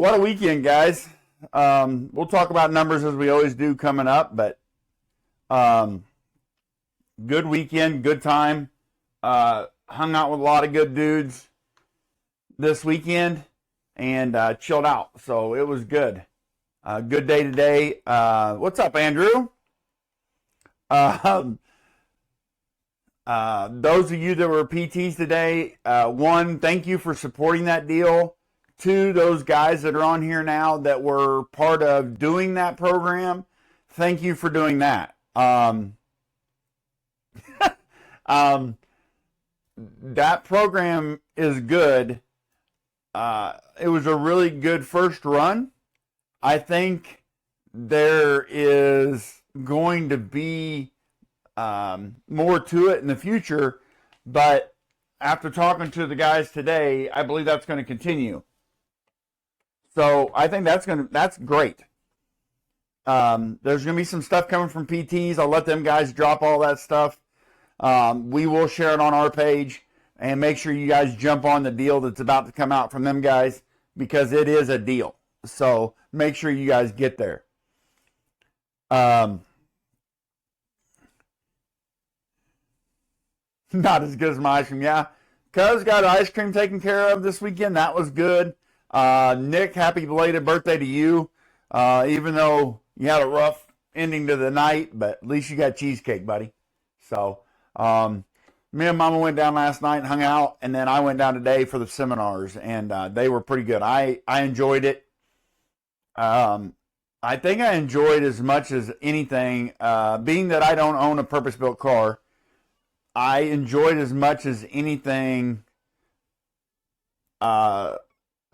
what a weekend, guys. We'll talk about numbers as we always do coming up, but good weekend, good time. Hung out with a lot of good dudes this weekend and chilled out. So it was good. Good day today. What's up, Andrew? Those of you that were PTs today, one, thank you for supporting that deal. Two, those guys that are on here now that were part of doing that program, thank you for doing that. That program is good. It was a really good first run. I think there is going to be more to it in the future, but after talking to the guys today, I believe that's going to continue. So I think that's great. There's going to be some stuff coming from PTs. I'll let them guys drop all that stuff. We will share it on our page, and make sure you guys jump on the deal that's about to come out from them guys, because it is a deal. So make sure you guys get there. Not as good as my ice cream, yeah. Cuz got ice cream taken care of this weekend. That was good. Nick, happy belated birthday to you. Even though you had a rough ending to the night, but at least you got cheesecake, buddy. So, me and Mama went down last night and hung out, and then I went down today for the seminars, and they were pretty good. I enjoyed it. I think I enjoyed as much as anything, being that I don't own a purpose-built car, I enjoyed as much as anything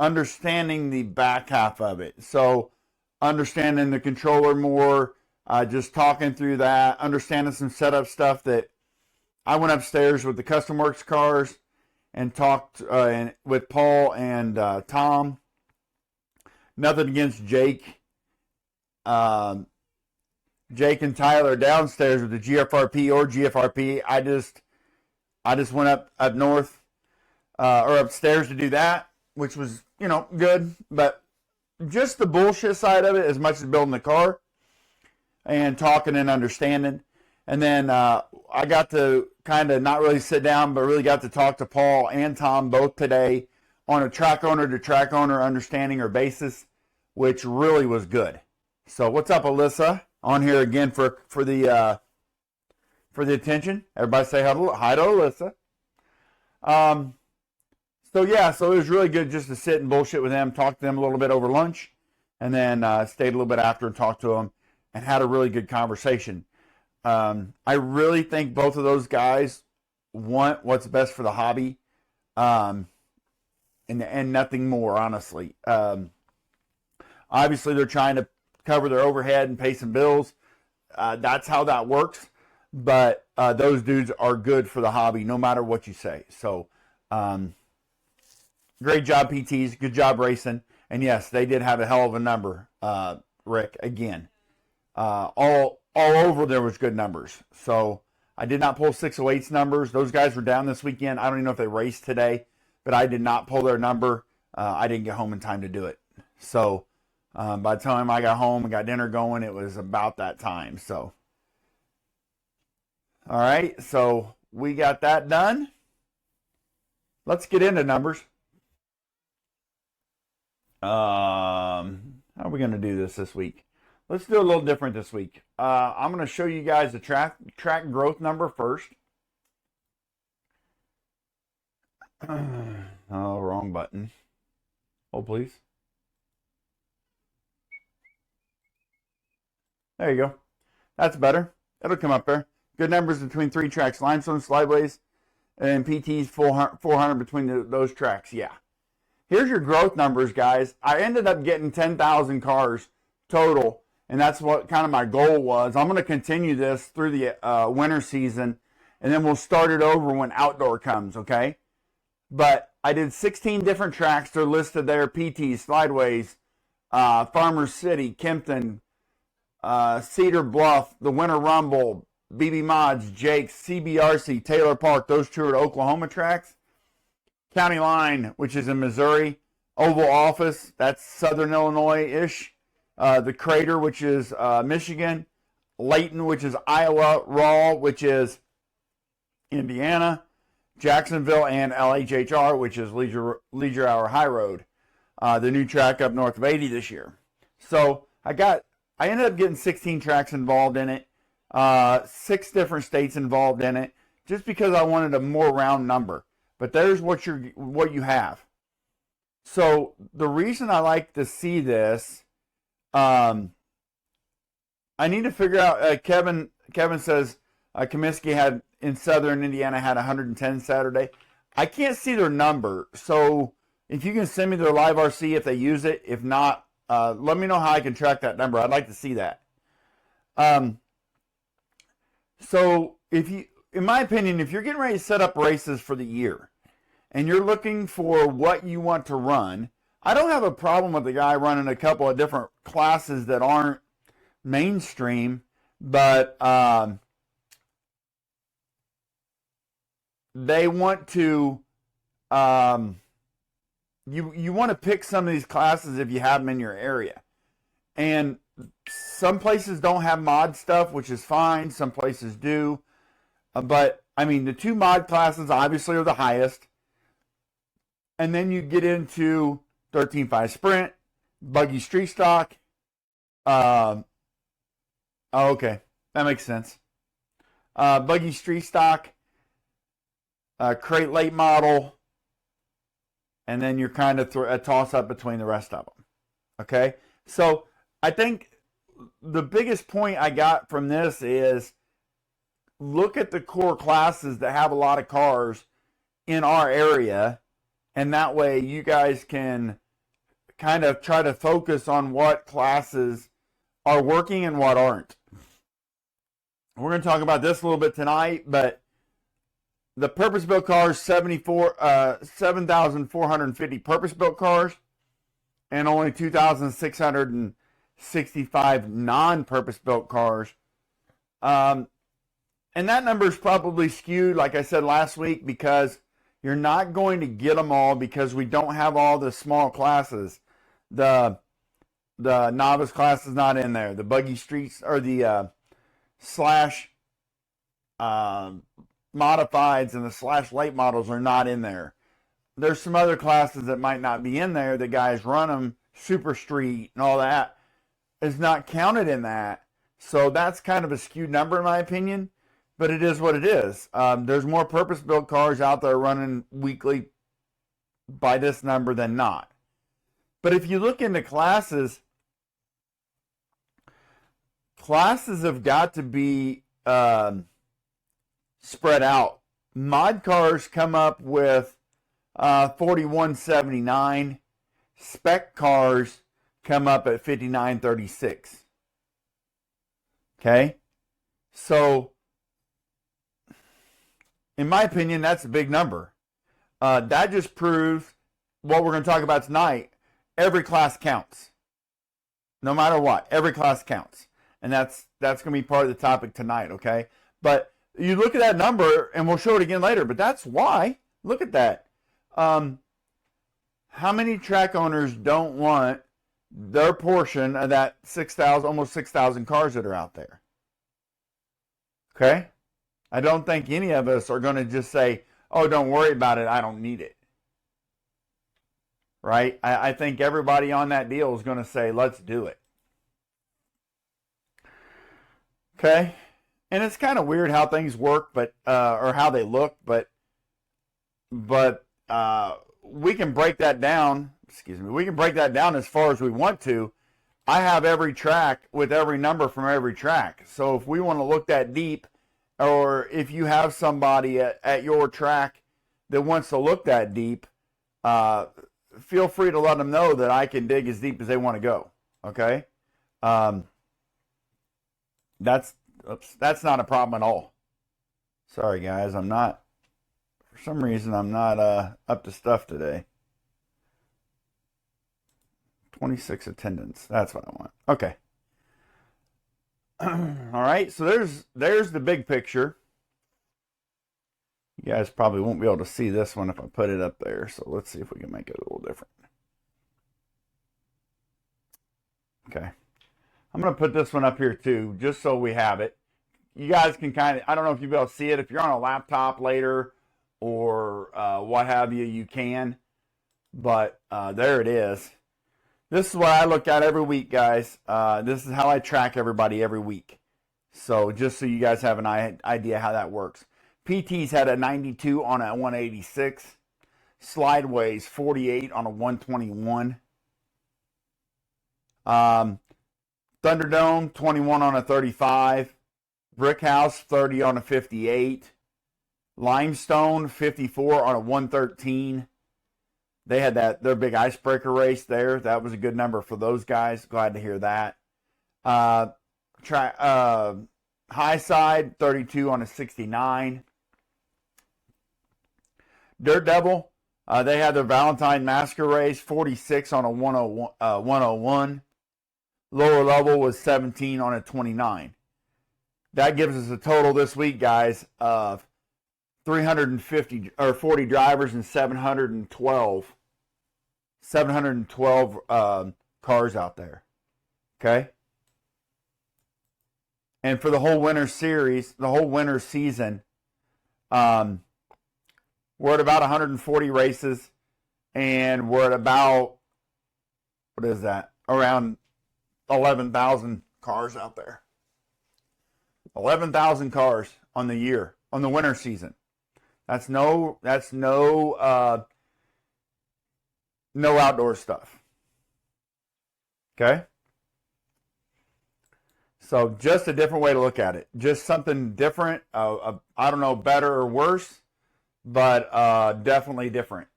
understanding the back half of it. So understanding the controller more, just talking through that, understanding some setup stuff that I went upstairs with the Custom Works cars and talked with Paul and Tom. Nothing against Jake. Jake and Tyler downstairs with the GFRP or GFRP. I just went up north or upstairs to do that, which was, good. But just the bullshit side of it, as much as building the car and talking and understanding. And then I got to kind of not really sit down, but really got to talk to Paul and Tom both today on a track owner to track owner understanding or basis, which really was good. So what's up, Alyssa? On here again for the attention. Everybody say hi to Alyssa. So it was really good just to sit and bullshit with them, talk to them a little bit over lunch, and then stayed a little bit after and talked to them and had a really good conversation. I really think both of those guys want what's best for the hobby, and nothing more, honestly. Obviously, they're trying to cover their overhead and pay some bills. That's how that works. But those dudes are good for the hobby, no matter what you say. So, great job, PTs. Good job racing. And yes, they did have a hell of a number, Rick, again. All over there was good numbers. So I did not pull 608's numbers. Those guys were down this weekend. I don't even know if they raced today, but I did not pull their number. I didn't get home in time to do it. So by the time I got home and got dinner going, it was about that time. So, all right. So we got that done. Let's get into numbers. How are we going to do this week? Let's do a little different this week. I'm going to show you guys the track growth number first. Oh, wrong button. Hold, please. There you go. That's better. It'll come up there. Good numbers between 3 tracks. Limestone, slideways, and PT's 400 between those tracks. Yeah. Here's your growth numbers, guys. I ended up getting 10,000 cars total, and that's what kind of my goal was. I'm going to continue this through the winter season, and then we'll start it over when outdoor comes, okay? But I did 16 different tracks. They're listed there: PT, Slideways, Farmers City, Kempton, Cedar Bluff, the Winter Rumble, BB Mods, Jake's, CBRC, Taylor Park. Those two are Oklahoma tracks. County Line, which is in Missouri, Oval Office, that's Southern Illinois-ish. The Crater, which is Michigan. Layton, which is Iowa. Raw, which is Indiana. Jacksonville, and LHHR, which is Leisure Hour High Road, the new track up north of 80 this year. So I ended up getting 16 tracks involved in it, 6 different states involved in it, just because I wanted a more round number. But there's what you have. So the reason I like to see this, I need to figure out. Kevin says Comiskey had in Southern Indiana had 110 Saturday. I can't see their number, so if you can send me their live RC if they use it. If not, let me know how I can track that number. I'd like to see that. So in my opinion, if you're getting ready to set up races for the year and you're looking for what you want to run, I don't have a problem with the guy running a couple of different classes that aren't mainstream, but they want to you want to pick some of these classes if you have them in your area. And some places don't have mod stuff, which is fine. Some places do. But, I mean, the 2 mod classes obviously are the highest. And then you get into 13.5 Sprint, Buggy Street Stock. Okay, that makes sense. Buggy Street Stock, Crate Late Model, and then you're kind of a toss-up between the rest of them. Okay? So, I think the biggest point I got from this is look at the core classes that have a lot of cars in our area, and that way you guys can kind of try to focus on what classes are working and what aren't. We're going to talk about this a little bit tonight, but the purpose-built cars, 7,450 purpose-built cars, and only 2,665 non-purpose-built cars. And that number is probably skewed, like I said last week, because you're not going to get them all because we don't have all the small classes. The novice class is not in there. The buggy streets or the slash modifieds and the slash late models are not in there. There's some other classes that might not be in there. The guys run them, Super Street and all that is not counted in that. So that's kind of a skewed number in my opinion, but it is what it is. There's more purpose-built cars out there running weekly by this number than not. But if you look into classes have got to be spread out. Mod cars come up with 4179. Spec cars come up at 5936. Okay? So, in my opinion, that's a big number. That just proves what we're going to talk about tonight. Every class counts. No matter what, every class counts. And that's going to be part of the topic tonight, okay? But you look at that number, and we'll show it again later, but that's why. Look at that. How many track owners don't want their portion of that 6,000, almost 6,000 cars that are out there? Okay? I don't think any of us are going to just say, oh, don't worry about it, I don't need it. Right? I think everybody on that deal is going to say, let's do it. Okay? And it's kind of weird how things work, but or how they look, but we can break that down. Excuse me. We can break that down as far as we want to. I have every track with every number from every track. So if we want to look that deep, or if you have somebody at your track that wants to look that deep, feel free to let them know that I can dig as deep as they want to go. Okay? That's not a problem at all. Sorry, guys. For some reason, I'm not up to stuff today. 26 attendance. That's what I want. Okay. All right. So there's the big picture. You guys probably won't be able to see this one if I put it up there. So let's see if we can make it a little different. Okay. I'm going to put this one up here too, just so we have it. You guys can kind of, I don't know if you'll be able to see it. If you're on a laptop later or what have you, you can. But there it is. This is what I look at every week, guys. This is how I track everybody every week. So just so you guys have an idea how that works. PT's had a 92 on a 186. Slideways 48 on a 121. Thunderdome 21 on a 35. Brickhouse 30 on a 58. Limestone 54 on a 113. They had their big icebreaker race there. That was a good number for those guys. Glad to hear that. High side 32 on a 69. Dirt Devil, they had their Valentine Masker race 46 on a 101. Lower level was 17 on a 29. That gives us a total this week, guys, of 350 or 40 drivers and 712 cars out there. Okay? And for the whole winter series, the whole winter season, we're at about 140 races, and we're at about, what is that? Around 11,000 cars out there. 11,000 cars on the year, on the winter season. That's no outdoor stuff. Okay? So just a different way to look at it. Just something different. I don't know, better or worse, but definitely different.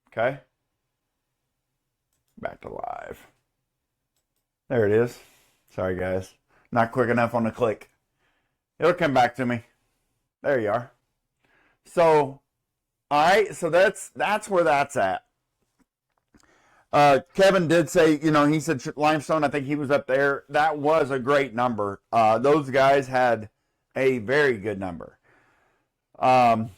Okay? Back to live. There it is. Sorry, guys. Not quick enough on the click. It'll come back to me. There you are. So, all right. So that's where that's at. Kevin did say, he said Limestone. I think he was up there. That was a great number. Those guys had a very good number. And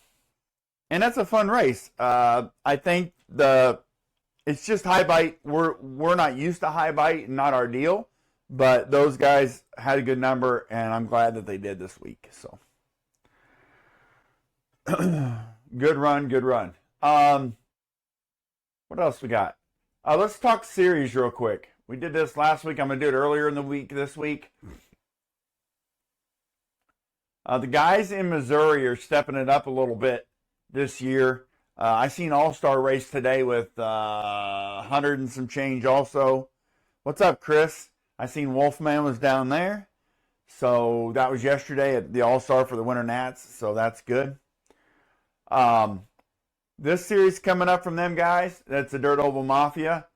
that's a fun race. I think it's just high bite. We're not used to high bite, not our deal. But those guys had a good number, and I'm glad that they did this week. So, good run. What else we got? Let's talk series real quick. We did this last week. I'm going to do it earlier in the week this week. The guys in Missouri are stepping it up a little bit this year. I seen All-Star race today with 100 and some change also. What's up, Chris? I seen Wolfman was down there. So that was yesterday at the All-Star for the Winter Nats. So that's good. This series coming up from them guys, that's the Dirt Oval Mafia.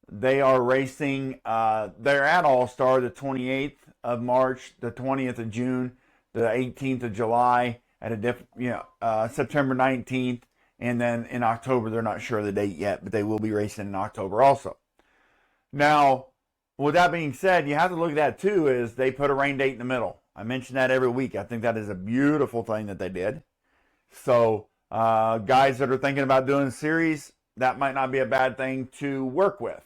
They are racing, they're at All-Star the 28th of March, the 20th of June, the 18th of July, at a September 19th. And then in October, they're not sure of the date yet, but they will be racing in October also. Now, with that being said, you have to look at that too, is they put a rain date in the middle. I mention that every week. I think that is a beautiful thing that they did. So, guys that are thinking about doing a series, that might not be a bad thing to work with.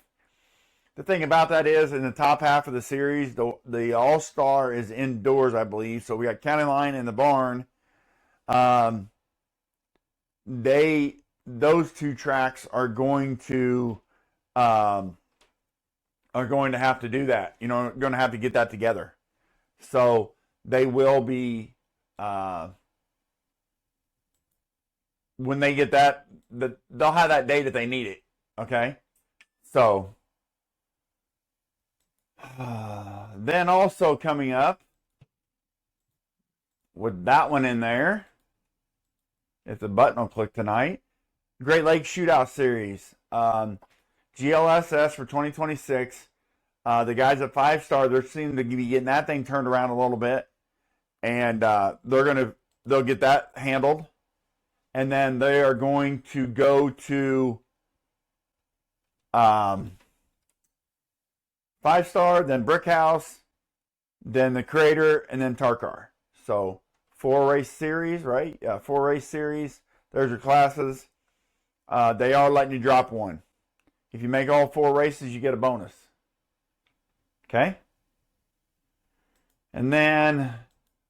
The thing about that is, in the top half of the series, the All-Star is indoors, I believe. So we got County Line in the barn. Those two tracks are going to have to do that. Going to have to get that together. So they will be, when they get that, they'll have that date if they need it. Okay? So, then also coming up, with that one in there, if the button will click tonight, Great Lakes Shootout Series. GLSS for 2026. The guys at 5-Star, they're seeming to be getting that thing turned around a little bit. And they'll get that handled. And then they are going to go to 5-Star, then Brickhouse, then the Crater, and then Tarkar. So 4-race series, right? Yeah, 4-race series. There's your classes. They are letting you drop one. If you make all 4 races, you get a bonus. Okay. And then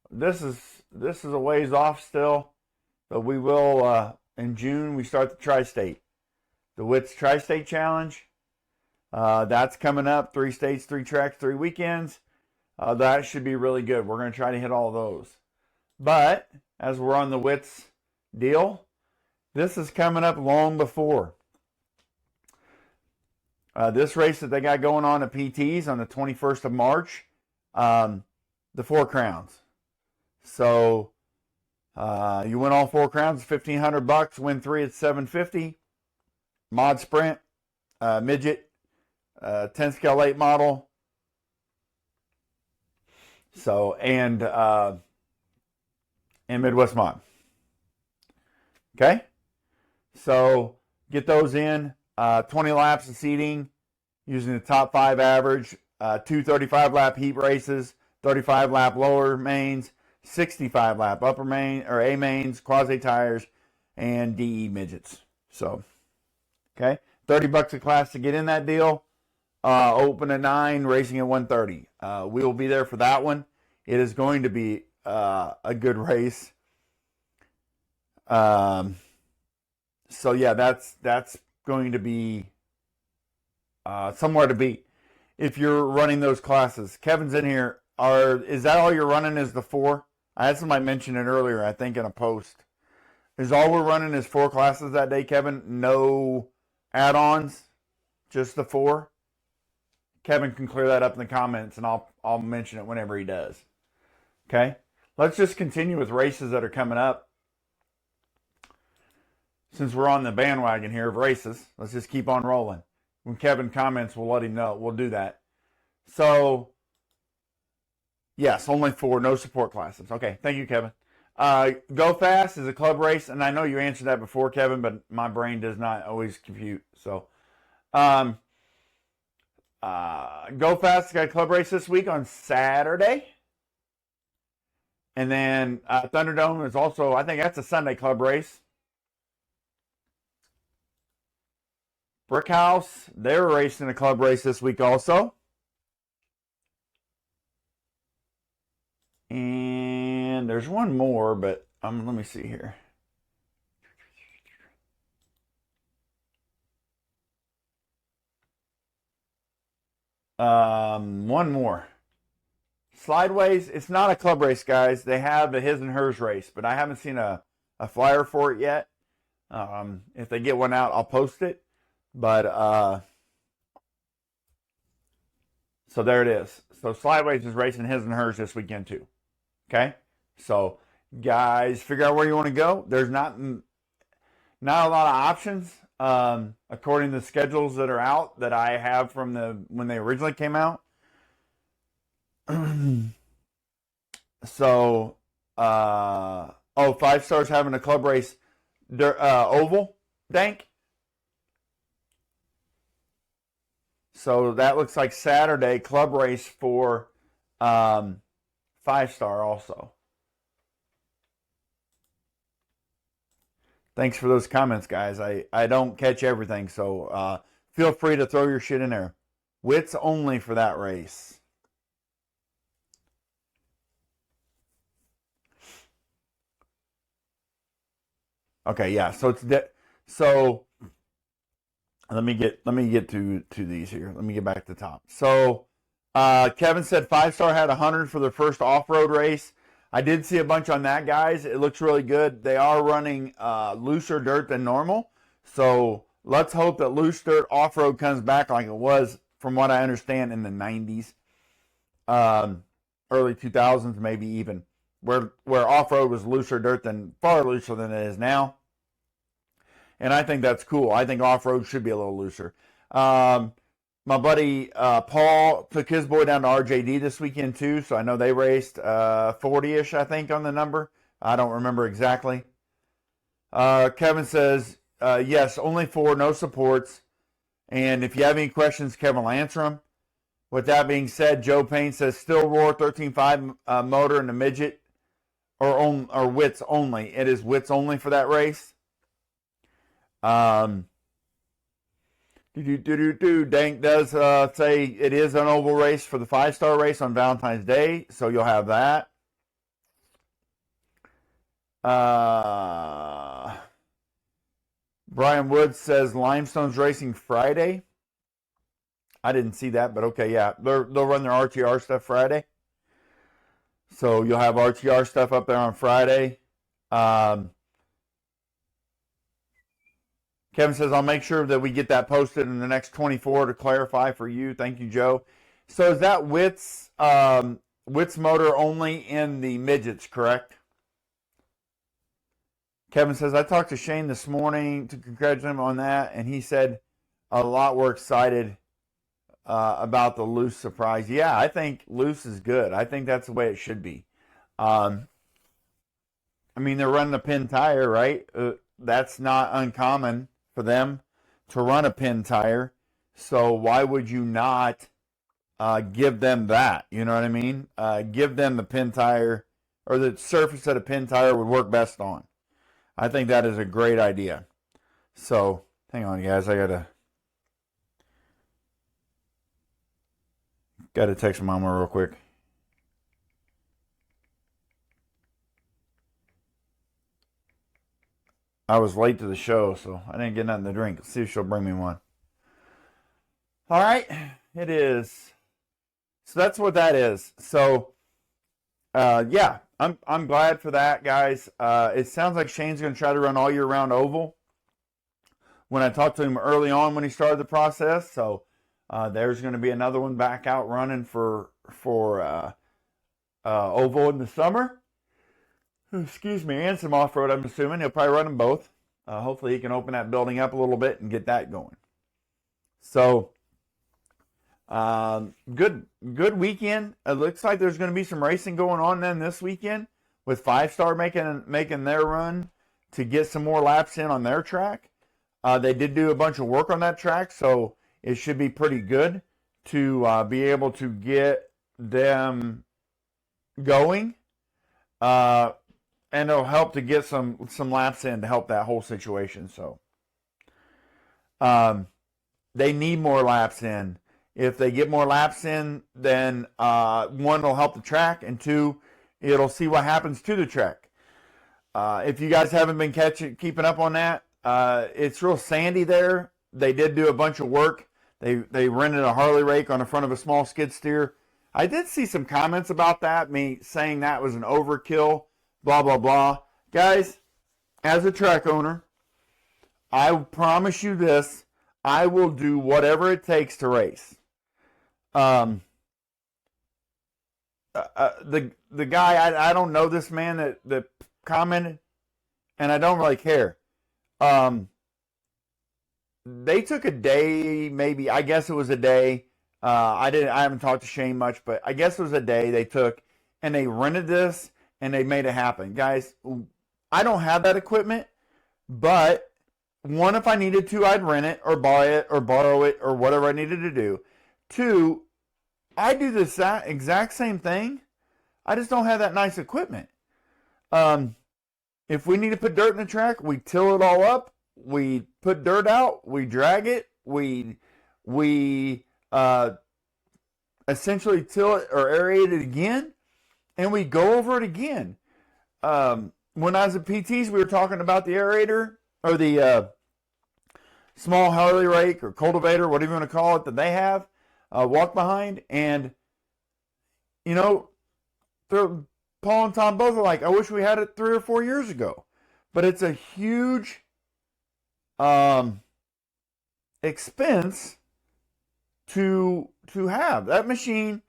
this is a ways off still, but we will in June we start the Tri-State, the WITS Tri-State Challenge. That's coming up. 3 states, 3 tracks, 3 weekends. That should be really good. We're going to try to hit all those. But as we're on the WITS deal, this is coming up long before. This race that they got going on at PT's on the 21st of March, the 4 crowns. So you win all 4 crowns, $1,500. Win 3 at $750. Mod sprint, midget, 10 scale late model. So and Midwest mod. Okay, so get those in. 20 laps of seating using the top 5 average. 2 35-lap heat races, 35-lap lower mains, 65-lap upper main or A mains, quasi tires, and DE midgets. So, okay, $30 a class to get in that deal. Open at 9, racing at 1:30. We will be there for that one. It is going to be a good race. So yeah, that's going to be somewhere to be if you're running those classes. Kevin's in here. Is that all you're running is the 4? I had somebody mention it earlier, I think, in a post. Is all we're running is 4 classes that day, Kevin? No add-ons? Just the 4? Kevin can clear that up in the comments, and I'll mention it whenever he does. Okay? Let's just continue with races that are coming up. Since we're on the bandwagon here of races, let's just keep on rolling. When Kevin comments, we'll let him know. We'll do that. So, yes, only 4, no support classes. Okay, thank you, Kevin. Go Fast is a club race, and I know you answered that before, Kevin, but my brain does not always compute. So, Go Fast got a club race this week on Saturday. And then Thunderdome is also, I think that's a Sunday club race. Brickhouse, they're racing a club race this week also. And there's one more, but let me see here. One more. Slideways, it's not a club race, guys. They have a his and hers race, but I haven't seen a flyer for it yet. If they get one out, I'll post it. But so there it is. So Slideways is racing his and hers this weekend too. Okay? So guys, figure out where you want to go. There's not a lot of options according to the schedules that are out that I have from when they originally came out. So 5 Stars having a club race oval, Dank. So that looks like Saturday club race for 5 Star also. Thanks for those comments, guys. I don't catch everything, so feel free to throw your shit in there. Wits only for that race. Okay, yeah. So it's so let me get to these here. Let me get back to the top. So Kevin said 5 Star had 100 for their first off-road race. I did see a bunch on that, guys. It looks really good. They are running looser dirt than normal. So let's hope that loose dirt off-road comes back like it was, from what I understand, in the 90s, early 2000s, maybe even, where off-road was looser dirt far looser than it is now. And I think that's cool. I think off-road should be a little looser. My buddy Paul took his boy down to RJD this weekend too, so I know they raced 40-ish, I think, on the number. I don't remember exactly. Kevin says, yes, only 4, no supports. And if you have any questions, Kevin will answer them. With that being said, Joe Payne says, still roar 13.5 motor in the midget or wits only. It is wits only for that race. Dank does say it is an oval race for the 5-star race on Valentine's Day, so you'll have that. Brian Woods says Limestone's racing Friday. I didn't see that, but okay, yeah. They'll run their RTR stuff Friday. So you'll have RTR stuff up there on Friday. Kevin says, I'll make sure that we get that posted in the next 24 to clarify for you. Thank you, Joe. So is that Witt's motor only in the midgets, correct? Kevin says, I talked to Shane this morning to congratulate him on that, and he said a lot were excited about the loose surprise. Yeah, I think loose is good. I think that's the way it should be. I mean, they're running a pin tire, right? That's not uncommon for them to run a pin tire. So why would you not give them that? You know what I mean? Give them the pin tire, or the surface that a pin tire would work best on. I think that is a great idea. So, hang on, guys. I gotta text Mama real quick. I was late to the show, so I didn't get nothing to drink. Let's see if she'll bring me one. All right, it is. So that's what that is. So, yeah, I'm glad for that, guys. It sounds like Shane's going to try to run all year round oval. When I talked to him early on when he started the process, so there's going to be another one back out running for oval in the summer. Excuse me, and some off-road, I'm assuming. He'll probably run them both. Hopefully he can open that building up a little bit and get that going. So, good weekend. It looks like there's going to be some racing going on then this weekend with 5-star making their run to get some more laps in on their track. They did do a bunch of work on that track, so it should be pretty good to be able to get them going. And it'll help to get some laps in to help that whole situation. So they need more laps in. If they get more laps in, then one, will help the track, and two, it'll see what happens to the track. If you guys haven't been keeping up on that, it's real sandy there. They did do a bunch of work. They rented a Harley rake on the front of a small skid steer. I did see some comments about that, me saying that was an overkill. Blah, blah, blah. Guys, as a track owner, I promise you this, I will do whatever it takes to race. The guy, I don't know this man that commented, and I don't really care. They took a day, maybe, I guess it was a day. I haven't talked to Shane much, but I guess it was a day they took, and they rented this, and they made it happen. Guys, I don't have that equipment, but one, if I needed to, I'd rent it or buy it or borrow it or whatever I needed to do. Two, I do this exact same thing. I just don't have that nice equipment. If we need to put dirt in the track, we till it all up. We put dirt out. We drag it. We essentially till it or aerate it again. And we go over it again. When I was at PTs, we were talking about the aerator or the small Harley rake or cultivator, whatever you want to call it, that they have walk behind. And, you know, Paul and Tom both are like, I wish we had it 3 or 4 years ago. But it's a huge expense to have. That machine,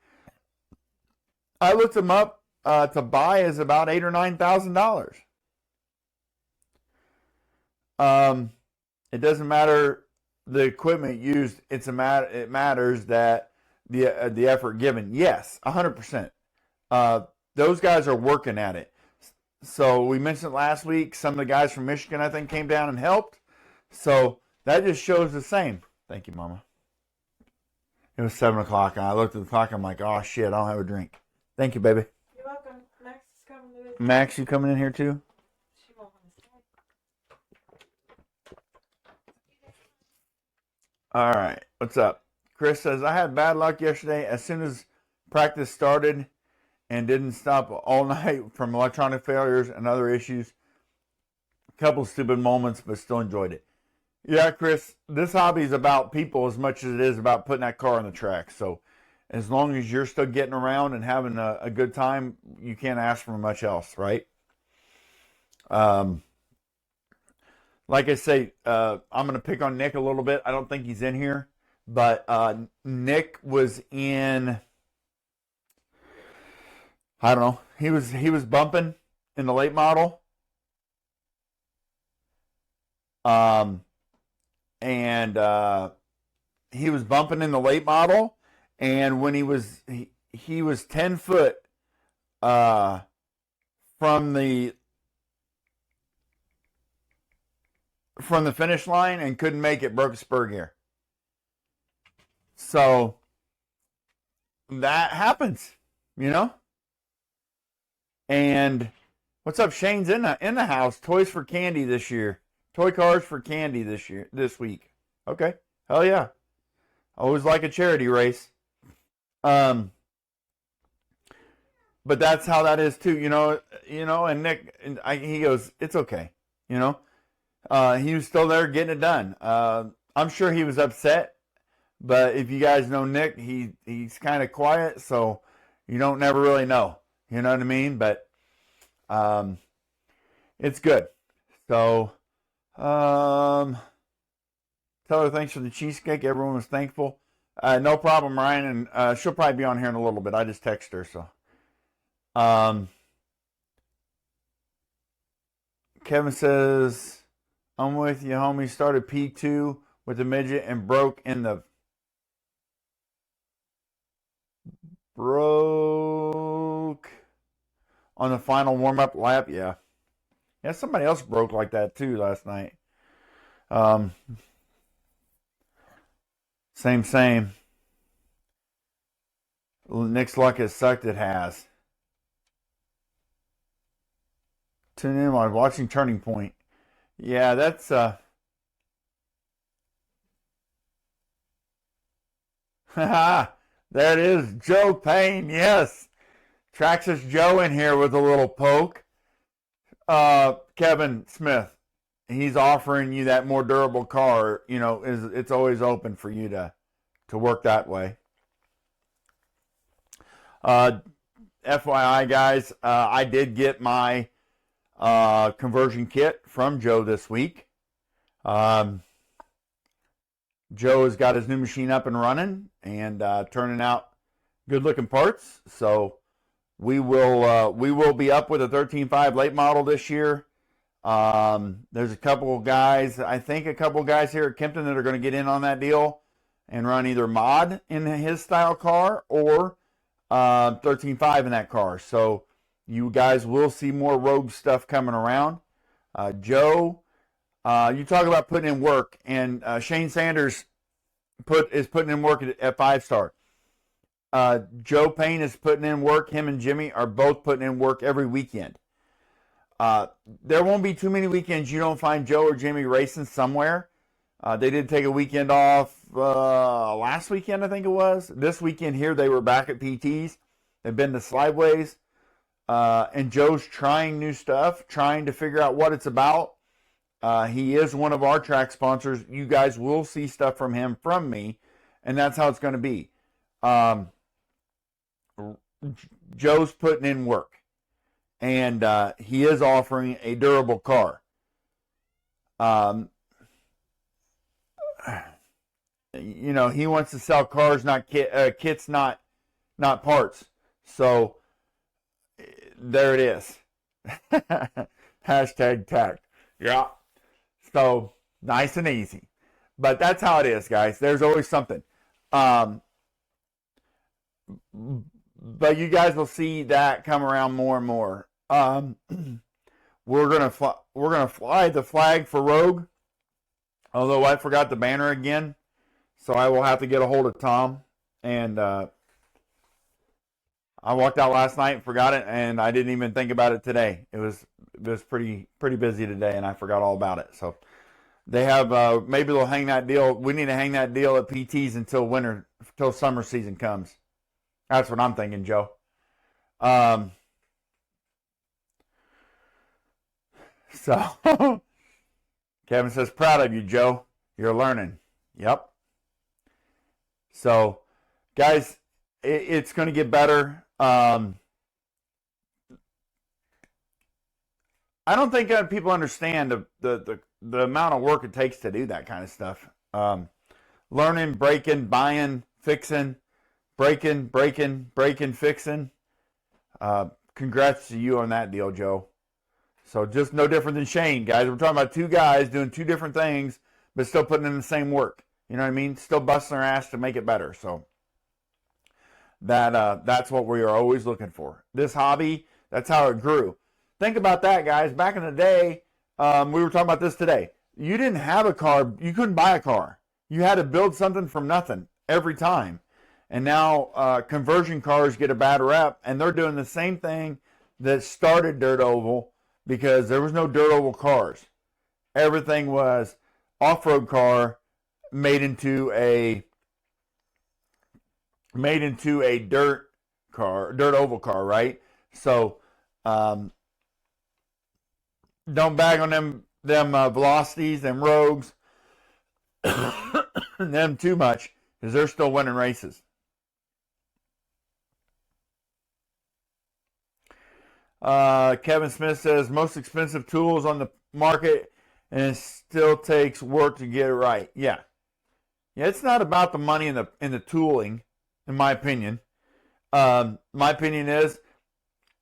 I looked them up. To buy is about $8,000 or $9,000. It doesn't matter the equipment used. It matters that the effort given. Yes, 100%. Those guys are working at it. So we mentioned last week, some of the guys from Michigan, I think, came down and helped. So that just shows the same. Thank you, Mama. It was 7 o'clock, and I looked at the clock. I'm like, oh shit, I don't have a drink. Thank you, baby. You're welcome. Max is coming to visit. Max, you coming in here too? She won't want to stay. All right, what's up? Chris says, I had bad luck yesterday. As soon as practice started and didn't stop all night from electronic failures and other issues. A couple stupid moments, but still enjoyed it. Yeah, Chris, this hobby is about people as much as it is about putting that car on the track. So as long as you're still getting around and having a good time, you can't ask for much else, right? Um, like I say, I'm going to pick on Nick a little bit. I don't think he's in here, but Nick was in. I don't know. He was bumping in the late model, um, and he was bumping in the late model, and when he was 10 foot uh, from the finish line and couldn't make it, broke a spur gear. So that happens, you know. And what's up? Shane's in the house. Toys for candy this year. Toy cars for candy this week. Okay, hell yeah. Always like a charity race. Um, but that's how that is too, you know. And Nick, he goes, it's okay, you know. He was still there getting it done. I'm sure he was upset, but if you guys know Nick, he's kind of quiet, so you don't never really know. You know what I mean? But it's good. So, tell her thanks for the cheesecake. Everyone was thankful. No problem, Ryan, and she'll probably be on here in a little bit. I just text her, so. Kevin says, I'm with you, homie. Started P2 with the midget and broke on the final warm-up lap. Yeah, somebody else broke like that too last night. Um, same. Nick's luck has sucked. It has. Tune in while watching Turning Point. Yeah, that's there it is. Joe Payne, yes. Traxxas Joe in here with a little poke. Kevin Smith, he's offering you that more durable car. You know, it's always open for you to work that way. FYI, guys, I did get my conversion kit from Joe this week. Joe has got his new machine up and running and turning out good looking parts. So we will be up with a 13.5 late model this year. There's a couple of guys here at Kempton that are going to get in on that deal and run either mod in his style car or 13.5 in that car. So you guys will see more Rogue stuff coming around. Joe, you talk about putting in work, and Shane Sanders is putting in work at 5-star. Joe Payne is putting in work. Him and Jimmy are both putting in work every weekend. There won't be too many weekends you don't find Joe or Jimmy racing somewhere. They did take a weekend off last weekend, I think it was. This weekend here, they were back at PTs. They've been to Slideways. And Joe's trying new stuff, trying to figure out what it's about. He is one of our track sponsors. You guys will see stuff from him from me, and that's how it's going to be. Joe's putting in work, and he is offering a durable car. You know, he wants to sell cars, not kits, not parts. So there it is. Hashtag tact. Yeah. So nice and easy. But that's how it is, guys. There's always something. But you guys will see that come around more and more. We're gonna fly the flag for Rogue. Although I forgot the banner again, so I will have to get a hold of Tom. And I walked out last night and forgot it, and I didn't even think about it today. It was pretty busy today, and I forgot all about it. So They have maybe they'll hang that deal. We need to hang that deal at PTs until summer season comes. That's what I'm thinking, Joe. So Kevin says, proud of you, Joe. You're learning. Yep. So, guys, it's going to get better. I don't think people understand the amount of work it takes to do that kind of stuff. Learning, breaking, buying, fixing, breaking, fixing. Congrats to you on that deal, Joe. So just no different than Shane, guys. We're talking about two guys doing two different things, but still putting in the same work. You know what I mean? Still busting their ass to make it better. So that's what we are always looking for. This hobby, that's how it grew. Think about that, guys. Back in the day, we were talking about this today. You didn't have a car. You couldn't buy a car. You had to build something from nothing every time. And now conversion cars get a bad rep, and they're doing the same thing that started Dirt Oval, because there was no dirt oval cars. Everything was off-road car made into a dirt oval car, right? So don't bag on them velocities, them rogues, them too much, because they're still winning races. Kevin Smith says, most expensive tools on the market, and it still takes work to get it right. Yeah, it's not about the money in the tooling, in my opinion. My opinion is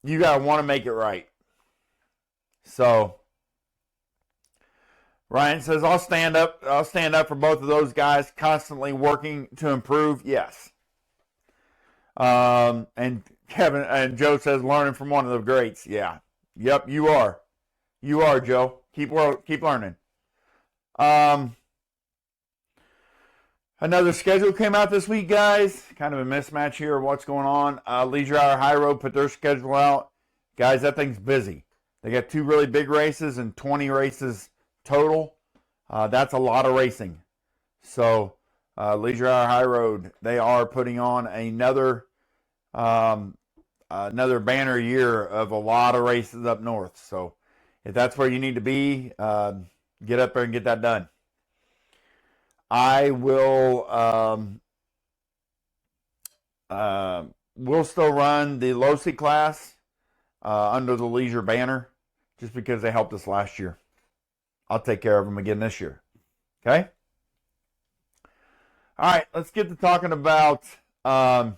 you gotta want to make it right. So Ryan says, I'll stand up for both of those guys, constantly working to improve. Yes. And Kevin and Joe says, learning from one of the greats. Yeah. Yep, you are. You are, Joe. Keep learning. Another schedule came out this week, guys. Kind of a mismatch here of what's going on. Leisure Hour High Road put their schedule out. Guys, that thing's busy. They got 2 really big races and 20 races total. That's a lot of racing. So Leisure Hour High Road, they are putting on another banner year of a lot of races up north. So if that's where you need to be, get up there and get that done. I will we'll still run the Losi class under the Leisure banner, just because they helped us last year. I'll take care of them again this year. Okay? All right, let's get to talking about class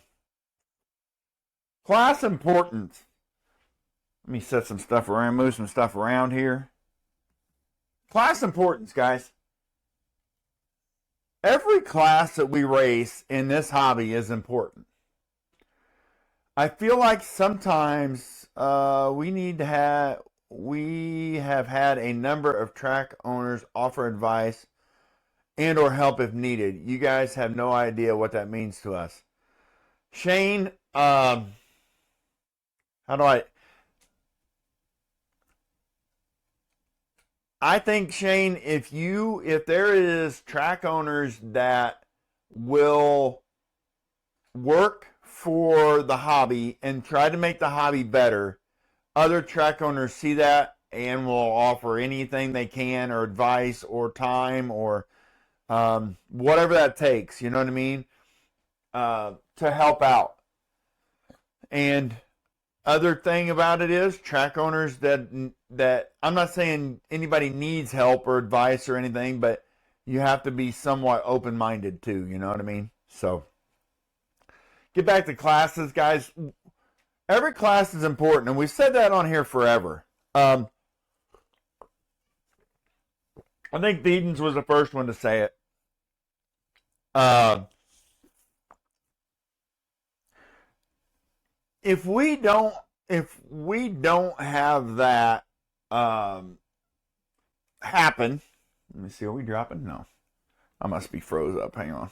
importance. Let me set some stuff around, move some stuff around here. Class importance, guys. Every class that we race in this hobby is important. I feel like sometimes we have had a number of track owners offer advice and or help if needed. You guys have no idea what that means to us. Shane, how do I think, Shane, if there is track owners that will work for the hobby and try to make the hobby better, other track owners see that and will offer anything they can, or advice or time, or whatever that takes, you know what I mean, to help out. And other thing about it is track owners that I'm not saying anybody needs help or advice or anything, but you have to be somewhat open-minded too, you know what I mean? So get back to classes, guys. Every class is important, and we've said that on here forever. I think Edens was the first one to say it. If we don't have that happen, let me see, are we dropping? No, I must be froze up. Hang on.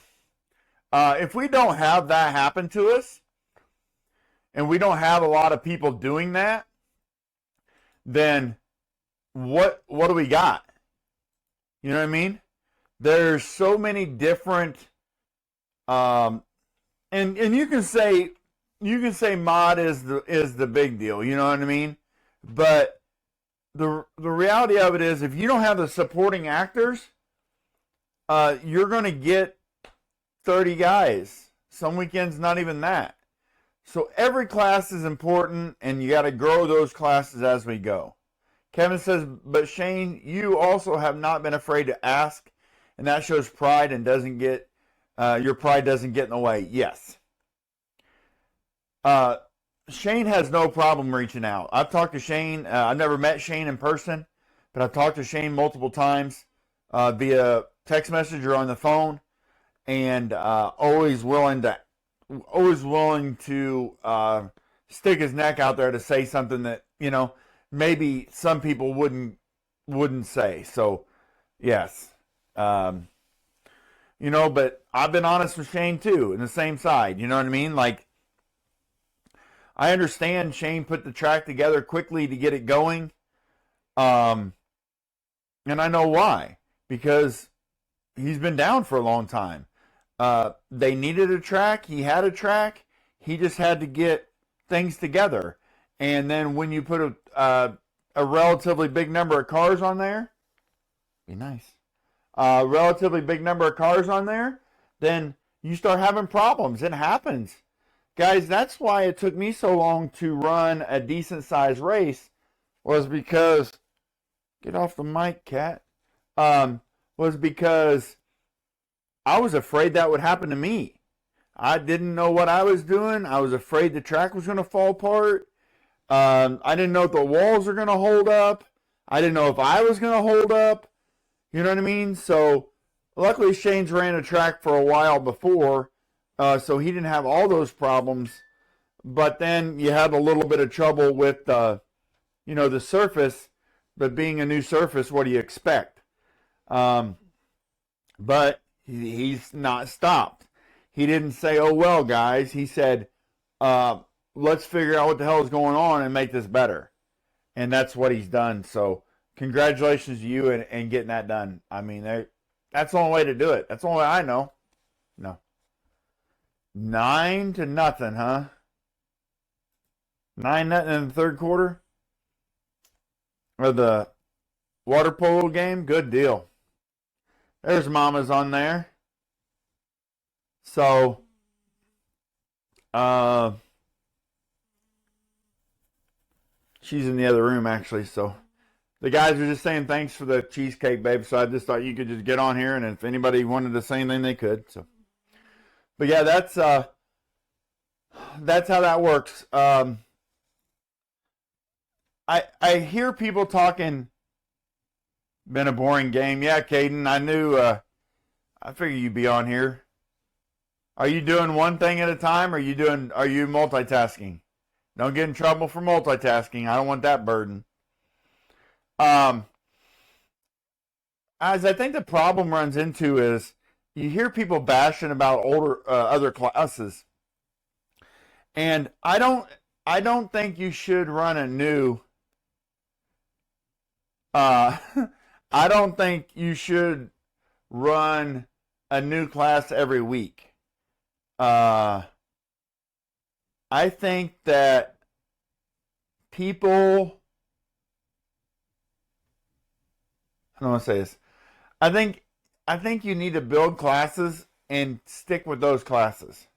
If we don't have that happen to us, and we don't have a lot of people doing that, then what do we got? You know what I mean? There's so many different, and you can say mod is the big deal. You know what I mean? But the reality of it is, if you don't have the supporting actors, you're going to get 30 guys. Some weekends, not even that. So every class is important, and you got to grow those classes as we go. Kevin says, but Shane, you also have not been afraid to ask, and that shows pride and doesn't get your pride doesn't get in the way. Yes. Shane has no problem reaching out. I've talked to Shane. I've never met Shane in person, but I've talked to Shane multiple times via text message or on the phone, and always willing to stick his neck out there to say something that maybe some people wouldn't say. So yes, but I've been honest with Shane too, in the same side. You know what I mean? Like, I understand Shane put the track together quickly to get it going, and I know why, because he's been down for a long time. They needed a track. He had a track. He just had to get things together. And then when you put a relatively big number of cars on there, be nice. A relatively big number of cars on there, then you start having problems. It happens. Guys, that's why it took me so long to run a decent sized race, was because, get off the mic, cat, was because I was afraid that would happen to me. I didn't know what I was doing. I was afraid the track was going to fall apart. I didn't know if the walls were going to hold up. I didn't know if I was going to hold up. You know what I mean? So luckily Shane's ran a track for a while before, so he didn't have all those problems. But then you had a little bit of trouble with the surface. But being a new surface, what do you expect? But he's not stopped. He didn't say, "Oh well, guys." He said, "Let's figure out what the hell is going on and make this better." And that's what he's done. So congratulations to you and getting that done. I mean, that's the only way to do it. That's the only way I know. No. 9-0, huh? 9-0 in the third quarter of the water polo game. Good deal. There's Mama's on there. So, she's in the other room actually. So the guys are just saying thanks for the cheesecake, babe. So I just thought you could just get on here, and if anybody wanted to say anything, they could. So, but yeah, that's how that works. I hear people talking. Been a boring game. Yeah, Caden, I knew. I figured you'd be on here. Are you doing one thing at a time, or are you multitasking? Don't get in trouble for multitasking. I don't want that burden. As I think the problem runs into is you hear people bashing about other classes, and I don't think you should run a new. I don't think you should run a new class every week. I think that people, I don't want to say this. I think you need to build classes and stick with those classes.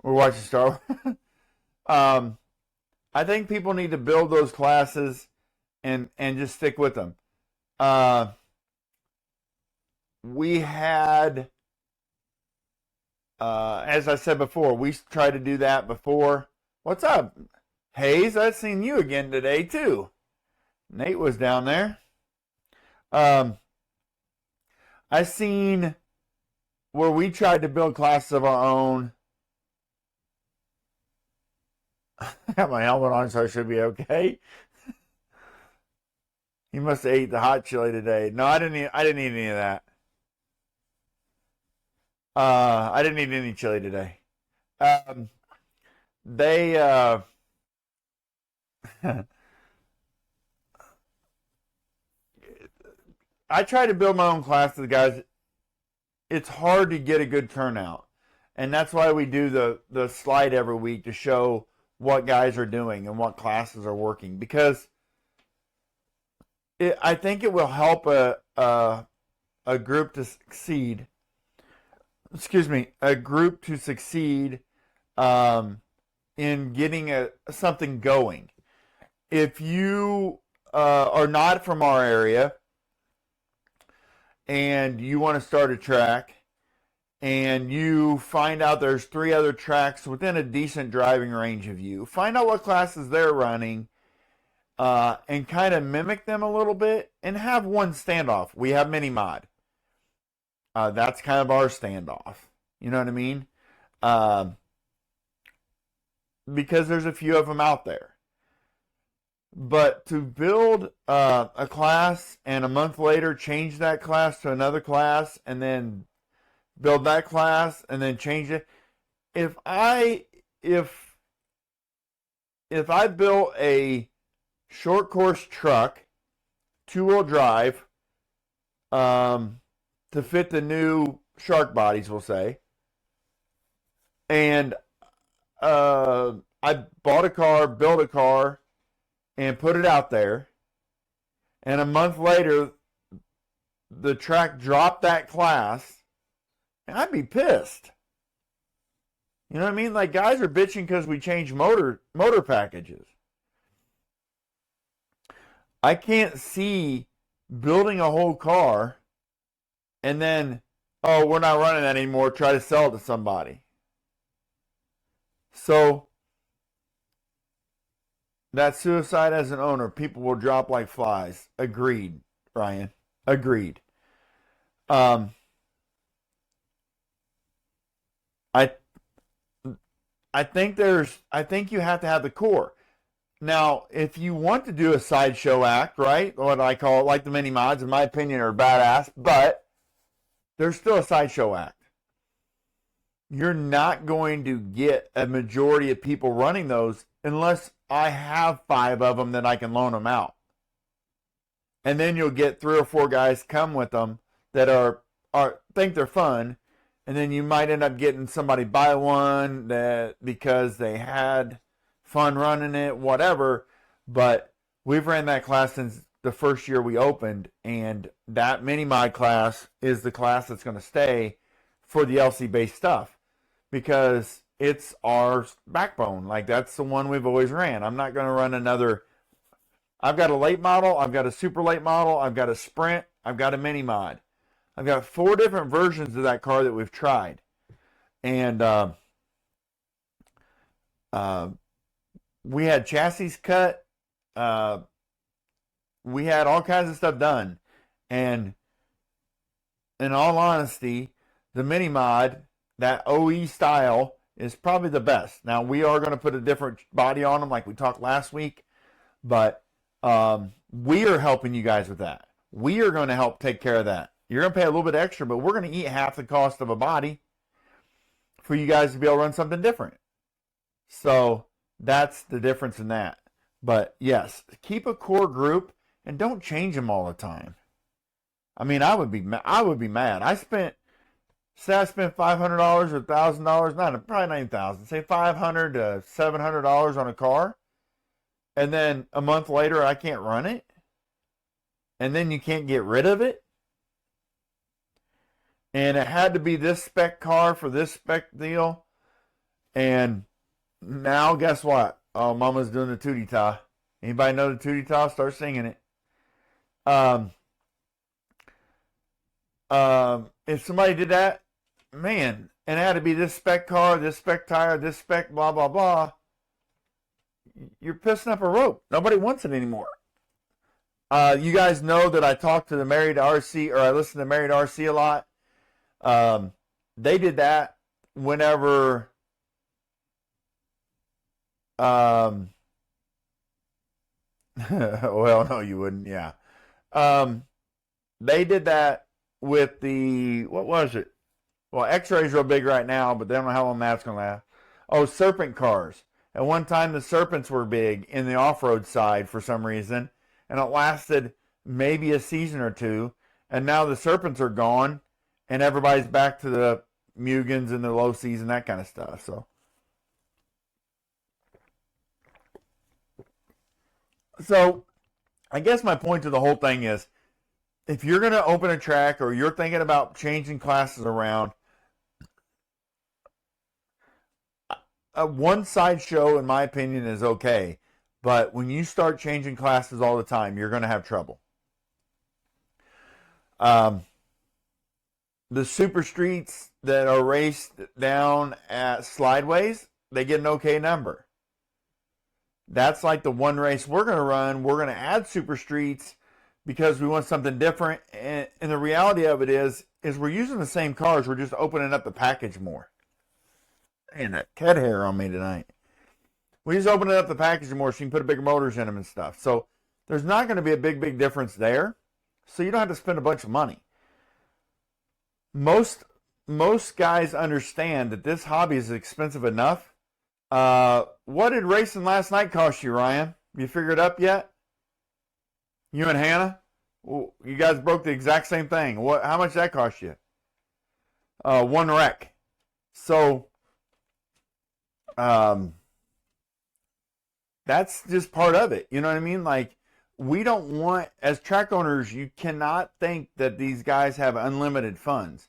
We're watching Star Wars. I think people need to build those classes and just stick with them. We had, as I said before, we tried to do that before. What's up, Hayes? I've seen you again today too. Nate was down there. I seen where we tried to build classes of our own. I got my helmet on, so I should be okay. You must have ate the hot chili today. No, I didn't eat any of that. I didn't eat any chili today. They I try to build my own classes, guys. It's hard to get a good turnout. And that's why we do the slide every week to show what guys are doing and what classes are working. Because I think it will help a group to succeed. Excuse me, a group to succeed in getting something going. If you are not from our area and you want to start a track and you find out there's 3 other tracks within a decent driving range of you, find out what classes they're running and kind of mimic them a little bit and have one standoff. We have mini mod. That's kind of our standoff. You know what I mean? Because there's a few of them out there. But to build a class and a month later change that class to another class and then build that class and then change it. If I built a short course truck, 2-wheel drive, to fit the new shark bodies, we'll say, and I bought a car, built a car, and put it out there, and a month later the track dropped that class, and I'd be pissed. You know what I mean? Like, guys are bitching because we changed motor packages. I can't see building a whole car and then, oh, we're not running that anymore, try to sell it to somebody. So that suicide as an owner, people will drop like flies. Agreed, Ryan. Agreed. I think you have to have the core. Now, if you want to do a sideshow act, right? What I call it, like the mini mods, in my opinion, are badass, but there's still a sideshow act. You're not going to get a majority of people running those unless I have 5 of them that I can loan them out. And then you'll get 3 or 4 guys come with them that are think they're fun, and then you might end up getting somebody buy one that because they had fun running it, whatever. But we've ran that class since the first year we opened, and that mini mod class is the class that's going to stay for the LC based stuff because it's our backbone. Like, that's the one we've always ran. I'm not going to run another. I've got a late model, I've got a super late model, I've got a sprint, I've got a mini mod. I've got 4 different versions of that car that we've tried. And we had chassis cut. We had all kinds of stuff done. And in all honesty, the mini mod, that OE style, is probably the best. Now, we are going to put a different body on them like we talked last week. But we are helping you guys with that. We are going to help take care of that. You're going to pay a little bit extra, but we're going to eat half the cost of a body for you guys to be able to run something different. So that's the difference in that. But yes, keep a core group and don't change them all the time. I mean, I would be mad. I spent $500 or $1,000, probably not even $1,000. Say $500 to $700 on a car, and then a month later I can't run it, and then you can't get rid of it. And it had to be this spec car for this spec deal. And now, guess what? Oh, Mama's doing the tootie ta. Anybody know the tootie ta? Start singing it. If somebody did that, man, and it had to be this spec car, this spec tire, this spec blah, blah, blah, you're pissing up a rope. Nobody wants it anymore. You guys know that I talk to the Married RC, or I listen to Married RC a lot. They did that whenever well, no, you wouldn't. Yeah. They did that with the, what was it? Well, X-Ray's real big right now, but they don't know how long that's going to last. Oh, Serpent cars. At one time, the Serpents were big in the off-road side for some reason, and it lasted maybe a season or two, And now the Serpents are gone, and everybody's back to the Mugans and the Losies and that kind of stuff. So I guess my point to the whole thing is, if you're going to open a track or you're thinking about changing classes around, a one-side show, in my opinion, is okay. But when you start changing classes all the time, you're going to have trouble. The super streets that are raced down at slideways, they get an okay number. That's like the one race we're going to run. We're going to add super streets because we want something different. And the reality of it is we're using the same cars. We're just opening up the package more. Man, that cat hair on me tonight. We just open up the package more so you can put bigger motors in them and stuff. So there's not going to be a big difference there. So you don't have to spend a bunch of money. Most guys understand that this hobby is expensive enough. What did racing last night cost you, Ryan? You figured it up yet? You and Hannah? Well, you guys broke the exact same thing. How much did that cost you? One wreck. So, that's just part of it. You know what I mean? Like, we don't want, as track owners, you cannot think that these guys have unlimited funds.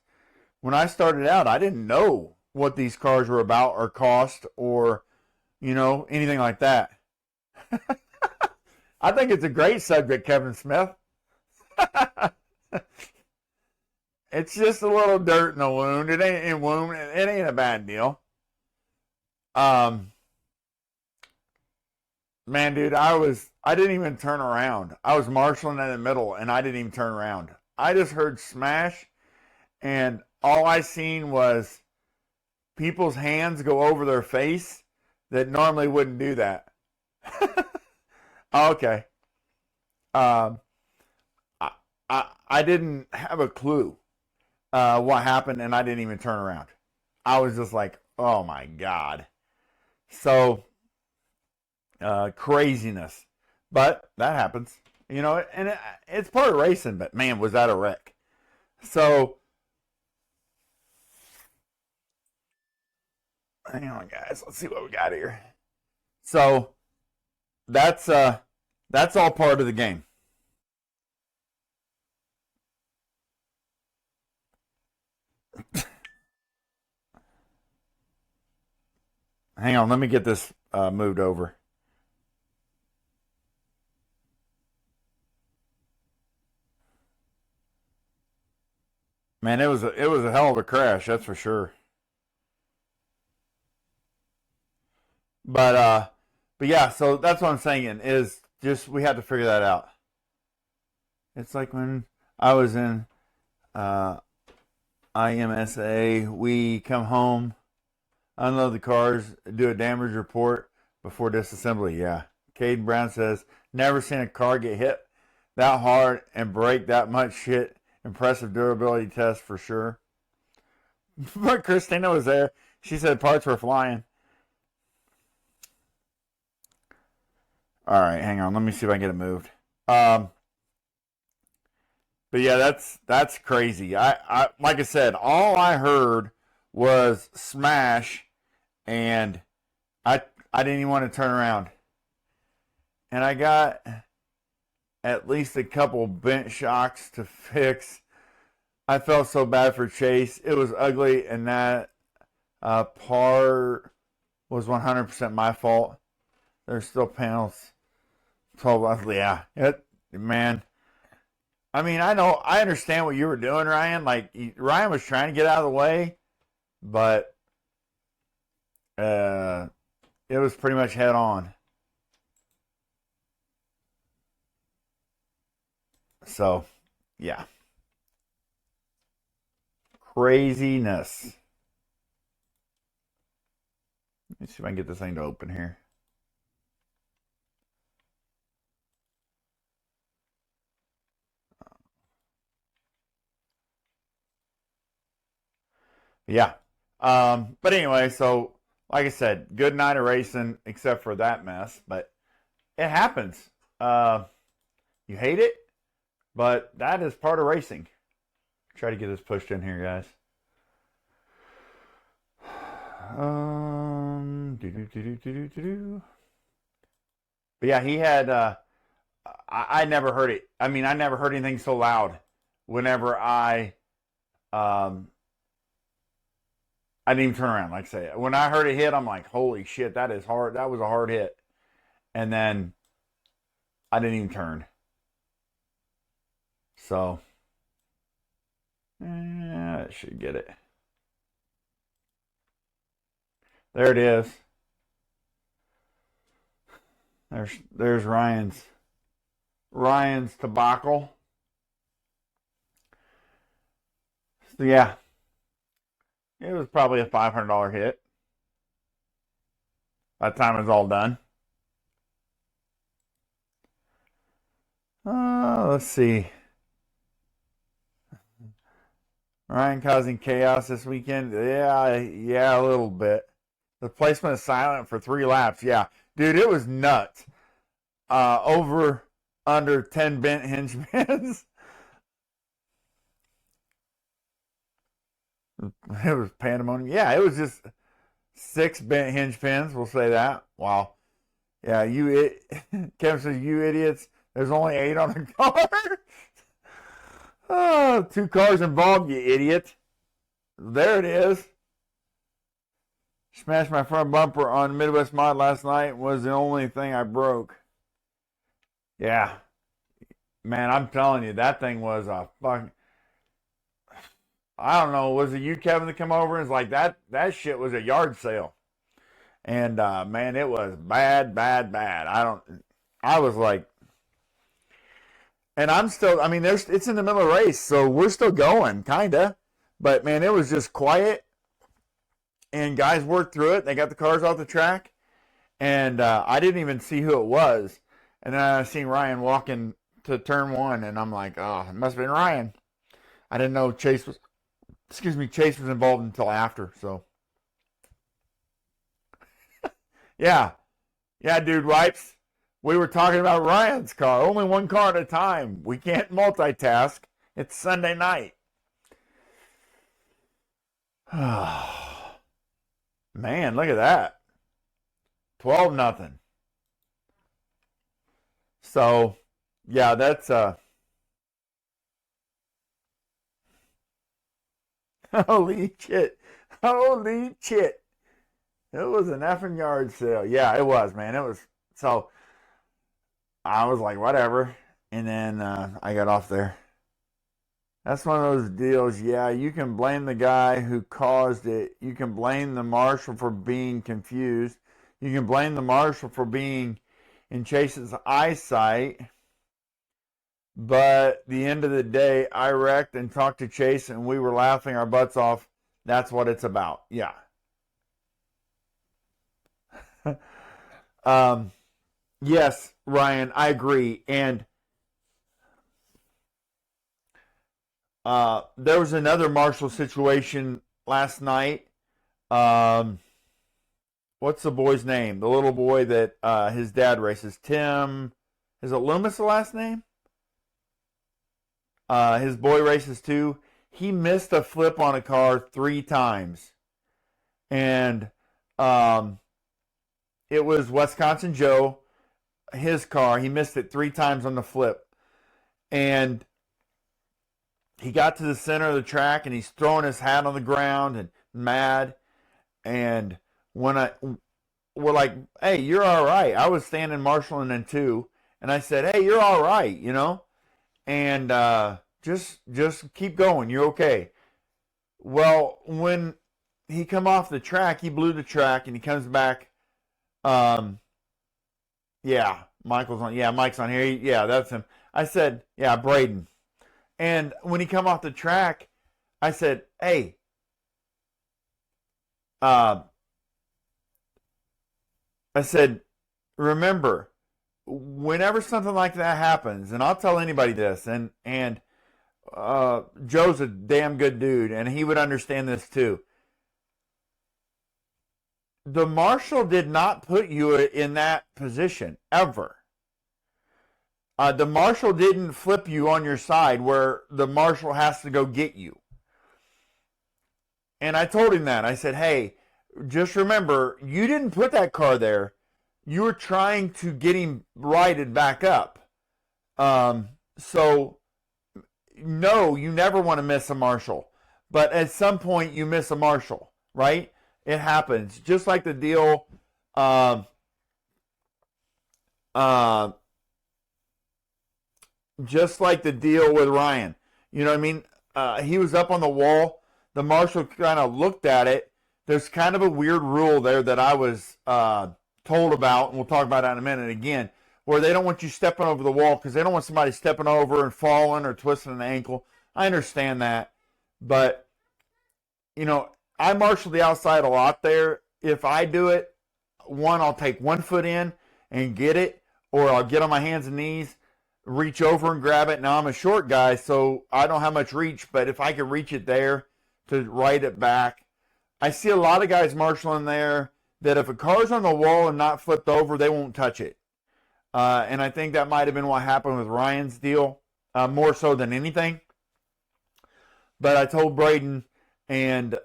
When I started out, I didn't know what these cars were about or cost or, anything like that. I think it's a great subject, Kevin Smith. It's just a little dirt in a wound. It ain't a bad deal. Man, dude, I didn't even turn around. I was marshaling in the middle, and I didn't even turn around. I just heard smash, and all I seen was people's hands go over their face that normally wouldn't do that. Okay. I didn't have a clue what happened, and I didn't even turn around. I was just like, oh my God. So, craziness. But that happens. And it's part of racing, but man, was that a wreck. So, hang on, guys. Let's see what we got here. So, that's all part of the game. Hang on, let me get this moved over. Man, it was a hell of a crash, that's for sure. But yeah, so that's what I'm saying is just we had to figure that out. It's like when I was in IMSA, we come home, unload the cars, do a damage report before disassembly. Yeah. Caden Brown says, never seen a car get hit that hard and break that much shit. Impressive durability test for sure. But Christina was there. She said parts were flying. All right, hang on. Let me see if I can get it moved. But yeah, that's crazy. I like I said, all I heard was smash, and I didn't even want to turn around. And I got at least a couple bent shocks to fix. I felt so bad for Chase. It was ugly, and that part was 100% my fault. There's still panels. 12, yeah. Man. I mean, I understand what you were doing, Ryan. Like, Ryan was trying to get out of the way, but it was pretty much head on. So, yeah. Craziness. Let me see if I can get this thing to open here. Yeah. But anyway, so like I said, good night of racing, except for that mess. But it happens. You hate it, But that is part of racing. Try to get this pushed in here, guys. But yeah, he had. I never heard it. I mean, I never heard anything so loud. Whenever I didn't even turn around. Like I say, when I heard it hit, I'm like, "Holy shit, that is hard. That was a hard hit." And then I didn't even turn. So, I should get it. There it is. There's Ryan's tobacco. So yeah, it was probably a $500 hit. By the time it was all done. Let's see. Ryan causing chaos this weekend. Yeah, a little bit. The placement is silent for 3 laps. Yeah, dude, it was nuts. Over under 10 bent hinge pins. It was pandemonium. Yeah, it was just 6 bent hinge pins. We'll say that. Wow. Yeah, Kevin says, you idiots. There's only 8 on the car. Oh, 2 cars involved, you idiot. There it is. Smashed my front bumper on Midwest Mod last night. Was the only thing I broke. Yeah. Man, I'm telling you, that thing was a fucking... I don't know, was it you, Kevin, that come over and was like, that shit was a yard sale. And, man, it was bad. I was like... And I'm still, I mean, it's in the middle of the race, so we're still going, kind of. But, man, it was just quiet. And guys worked through it. They got the cars off the track. And I didn't even see who it was. And then I seen Ryan walking to turn 1, and I'm like, oh, it must have been Ryan. I didn't know Chase was involved until after, so. Yeah, dude, Wipes. We were talking about Ryan's car. Only one car at a time. We can't multitask. It's Sunday night. Man, look at that. 12-0. So, yeah, that's holy shit. Holy shit. It was an effing yard sale. Yeah, it was, man. It was. So I was like, whatever. And then I got off there. That's one of those deals. Yeah, you can blame the guy who caused it. You can blame the marshal for being confused. You can blame the marshal for being in Chase's eyesight. But at the end of the day, I wrecked and talked to Chase, and we were laughing our butts off. That's what it's about. Yeah. Yes, Ryan, I agree. And there was another Marshall situation last night. What's the boy's name? The little boy that his dad races. Tim. Is it Loomis the last name? His boy races too. He missed a flip on a car 3 times. And it was Wisconsin Joe, his car. He missed it 3 times on the flip. And he got to the center of the track and he's throwing his hat on the ground and mad. And we're like, hey, you're all right. I was standing marshaling in 2. And I said, hey, you're all right, you know? And just keep going. You're okay. Well, when he come off the track, he blew the track and he comes back. Yeah, Michael's on. Yeah, Mike's on here. Yeah, that's him. I said, yeah, Braden. And when he come off the track, I said, hey, I said, remember, whenever something like that happens, and I'll tell anybody this, and Joe's a damn good dude, and he would understand this too. The marshal did not put you in that position, ever. The marshal didn't flip you on your side where the marshal has to go get you. And I told him that. I said, hey, just remember, you didn't put that car there. You were trying to get him righted back up. So, no, you never want to miss a marshal. But at some point, you miss a marshal, right? It happens. Just like the deal, just like the deal with Ryan. You know what I mean? He was up on the wall. The marshal kind of looked at it. There's kind of a weird rule there that I was told about, and we'll talk about that in a minute again, where they don't want you stepping over the wall because they don't want somebody stepping over and falling or twisting an ankle. I understand that. But, you know, I marshal the outside a lot there. If I do it, one, I'll take 1 foot in and get it, or I'll get on my hands and knees, reach over and grab it. Now, I'm a short guy, so I don't have much reach, but if I can reach it there to right it back. I see a lot of guys marshaling there that if a car's on the wall and not flipped over, they won't touch it. And I think that might have been what happened with Ryan's deal, more so than anything. But I told Braden, and you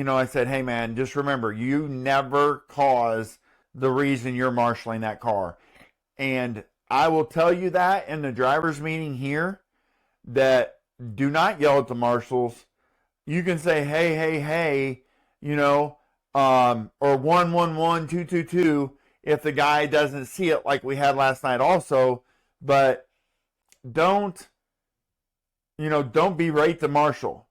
know, I said, hey man, just remember, you never cause the reason you're marshaling that car. And I will tell you that in the driver's meeting here, that do not yell at the marshals. You can say, hey, hey, hey, you know, or 111, 222 if the guy doesn't see it like we had last night also. But don't berate the marshal.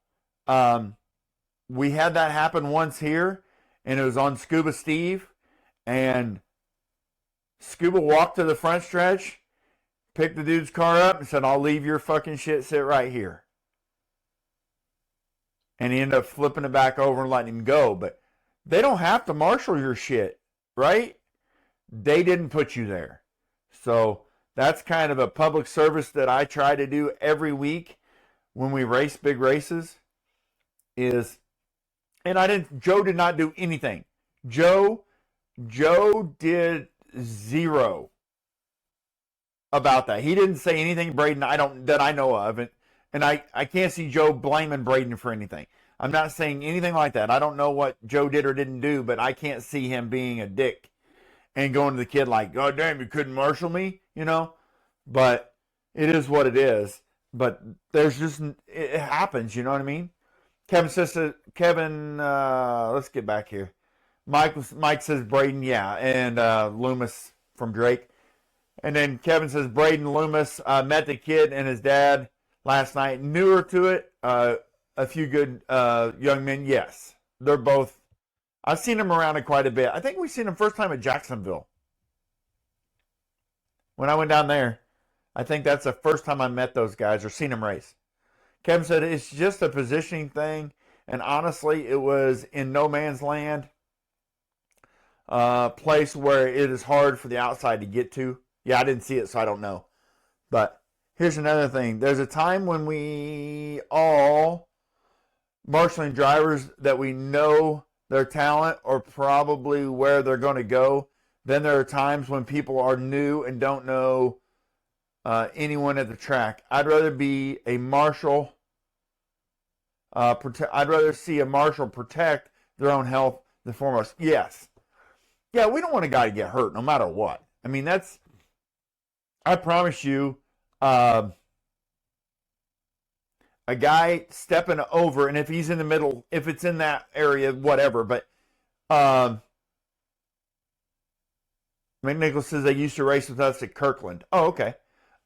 We had that happen once here, and it was on Scuba Steve, and Scuba walked to the front stretch, picked the dude's car up, and said, I'll leave your fucking shit sit right here. And he ended up flipping it back over and letting him go. But they don't have to marshal your shit, right? They didn't put you there. So that's kind of a public service that I try to do every week when we race big races. Joe did not do anything. Joe did zero about that. He didn't say anything, Braden, that I know of. And I can't see Joe blaming Braden for anything. I'm not saying anything like that. I don't know what Joe did or didn't do, but I can't see him being a dick and going to the kid like, God damn, you couldn't marshal me, you know? But it is what it is. But it happens, you know what I mean? Let's get back here. Mike says Braden, yeah, and Loomis from Drake. And then Kevin says Braden Loomis met the kid and his dad last night, newer to it, a few good young men. Yes, they're both. I've seen them around it quite a bit. I think we've seen them first time at Jacksonville. When I went down there, I think that's the first time I met those guys or seen them race. Kevin said it's just a positioning thing, and honestly, it was in no man's land, place where it is hard for the outside to get to. Yeah, I didn't see it, so I don't know. But here's another thing. There's a time when we all marshaling drivers that we know their talent or probably where they're going to go. Then there are times when people are new and don't know anyone at the track. I'd rather be a marshal. I'd rather see a marshal protect their own health than foremost. Yes. Yeah, we don't want a guy to get hurt no matter what. I mean, I promise you, a guy stepping over, and if he's in the middle, if it's in that area, whatever. But McNichols says they used to race with us at Kirkland. Oh, okay.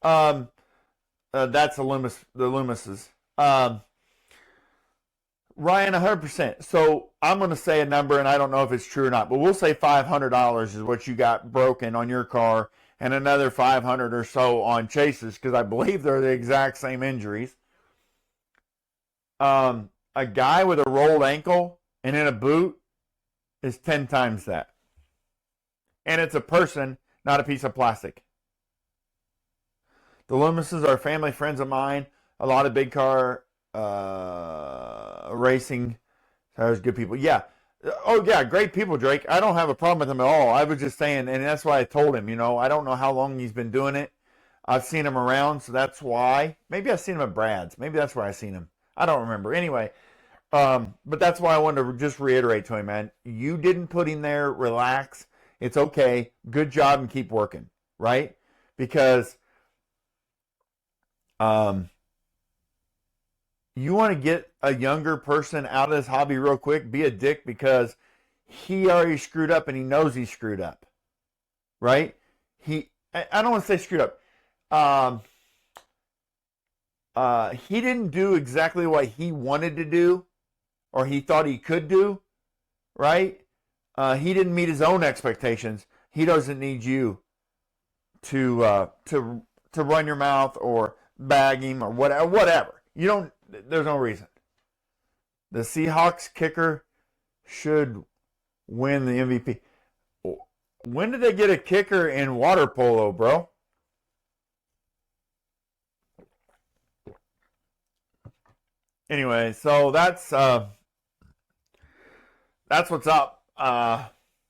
That's the Loomises. Ryan, 100%. So I'm going to say a number, and I don't know if it's true or not, but we'll say $500 is what you got broken on your car, and another $500 or so on Chase's, because I believe they're the exact same injuries. A guy with a rolled ankle and in a boot is 10 times that. And it's a person, not a piece of plastic. The Loomises are family friends of mine. A lot of big car racing. There's good people. Yeah. Oh, yeah, great people, Drake. I don't have a problem with them at all. I was just saying, and that's why I told him, I don't know how long he's been doing it. I've seen him around, so that's why. Maybe I've seen him at Brad's. Maybe that's where I seen him. I don't remember. Anyway, but that's why I wanted to just reiterate to him, man. You didn't put him there. Relax. It's okay. Good job and keep working, right? Because you want to get a younger person out of this hobby real quick, be a dick because he already screwed up and he knows he screwed up, right? I don't want to say screwed up. He didn't do exactly what he wanted to do or he thought he could do, right? He didn't meet his own expectations. He doesn't need you to run your mouth or bag him or whatever. You don't. There's no reason. The Seahawks kicker should win the MVP. When did they get a kicker in water polo, bro? Anyway, so that's what's up.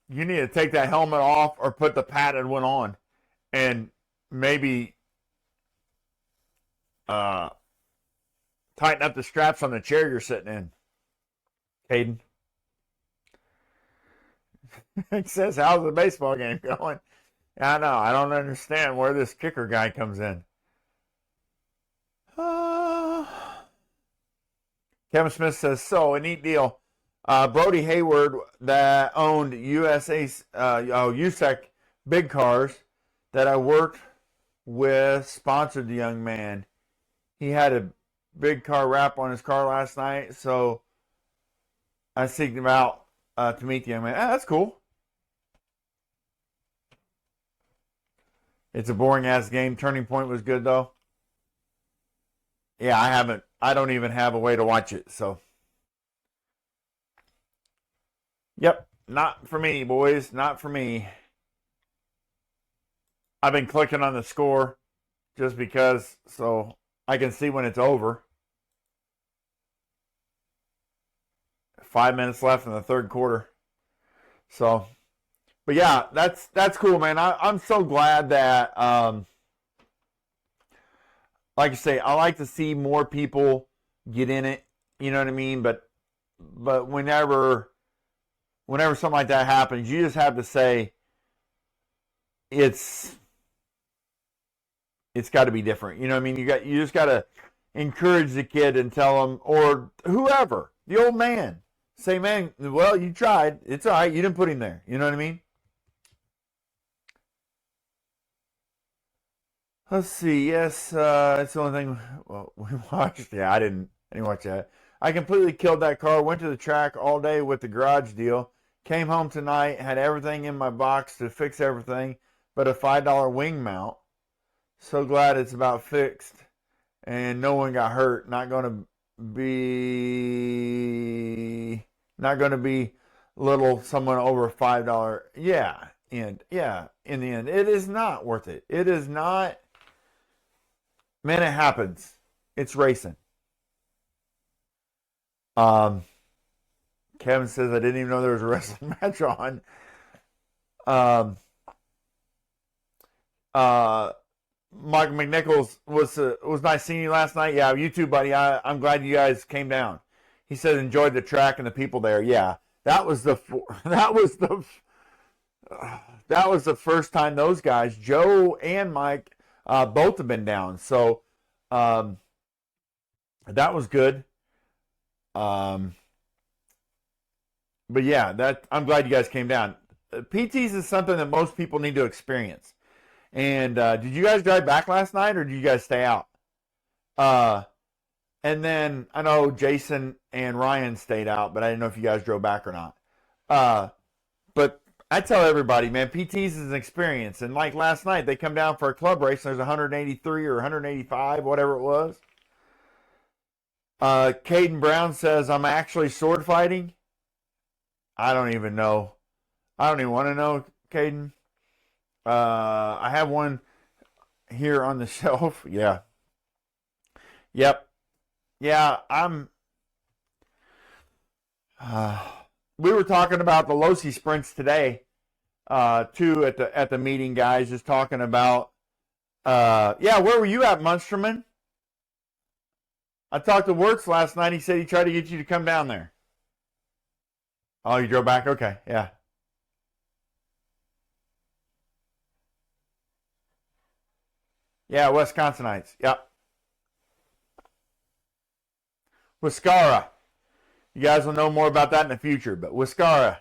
You need to take that helmet off or put the padded one on, and maybe tighten up the straps on the chair you're sitting in. Caden. It says, how's the baseball game going? I know. I don't understand where this kicker guy comes in. Kevin Smith says, so, a neat deal. Brody Hayward that owned USEC big cars that I worked with sponsored the young man. He had a big car wrap on his car last night, so I seeked him out to meet the young man. That's cool. It's a boring ass game. Turning Point was good though. Yeah, I don't even have a way to watch it, so. Yep, not for me, boys. Not for me. I've been clicking on the score just because, so I can see when it's over. 5 minutes left in the third quarter. So, but yeah, that's cool, man. I'm so glad that, like I say, I like to see more people get in it. You know what I mean? But whenever something like that happens, you just have to say it's got to be different. You know what I mean? You just got to encourage the kid and tell him, or whoever, the old man, say, man, well, you tried. It's all right. You didn't put him there. You know what I mean? Let's see. Yes, it's the only thing we watched. Yeah, I didn't watch that. I completely killed that car. Went to the track all day with the garage deal. Came home tonight. Had everything in my box to fix everything, but a $5 wing mount. So glad it's about fixed, and no one got hurt. Not gonna be little someone over $5. Yeah, and yeah, in the end, it is not worth it. It is not. Man, it happens. It's racing. Kevin says I didn't even know there was a wrestling match on. Michael McNichols was nice seeing you last night. Yeah, you too, buddy. I'm glad you guys came down. He said enjoyed the track and the people there. Yeah, that was the first time those guys, Joe and Mike, both have been down. So that was good. But yeah, I'm glad you guys came down. PTs is something that most people need to experience. And did you guys drive back last night, or did you guys stay out? And then I know Jason and Ryan stayed out, but I didn't know if you guys drove back or not. But I tell everybody, man, PTs is an experience. And like last night, they come down for a club race, and there's 183 or 185, whatever it was. Caden Brown says, I'm actually sword fighting. I don't even know. I don't even want to know, Caden. I have one here on the shelf. Yeah. Yep. Yeah, we were talking about the Losi sprints today, too, at the meeting, guys, just talking about Yeah, where were you at, Munsterman? I talked to Wirtz last night. He said he tried to get you to come down there. Oh, you drove back? Okay, yeah. Yeah, Wisconsinites. Yep. Wiscara. You guys will know more about that in the future, but Wiscara.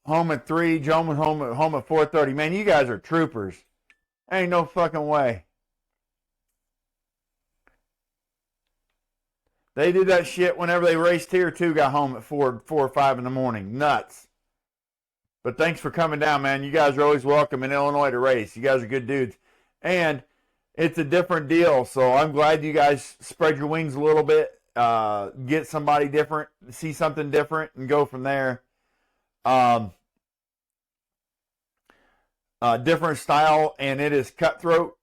Home at 3. Joan was home at 4:30. Man, you guys are troopers. Ain't no fucking way. They did that shit whenever they raced here too. Got home at 4 or 5 in the morning. Nuts. But thanks for coming down, man. You guys are always welcome in Illinois to race. You guys are good dudes. And it's a different deal. So I'm glad you guys spread your wings a little bit, get somebody different, see something different, and go from there. Different style, and it is cutthroat.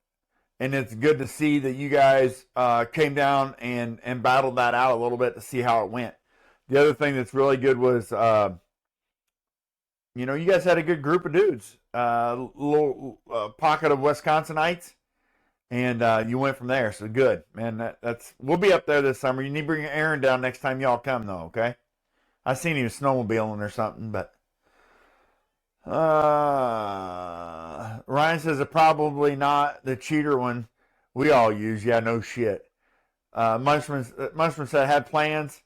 And it's good to see that you guys came down and battled that out a little bit to see how it went. The other thing that's really good was, you guys had a good group of dudes, little pocket of Wisconsinites, and you went from there. So good, man. That's we'll be up there this summer. You need to bring Aaron down next time y'all come, though. Okay? I seen he was snowmobiling or something, but Ryan says it probably not the cheater one we all use. Yeah, no shit. Munchman said had plans.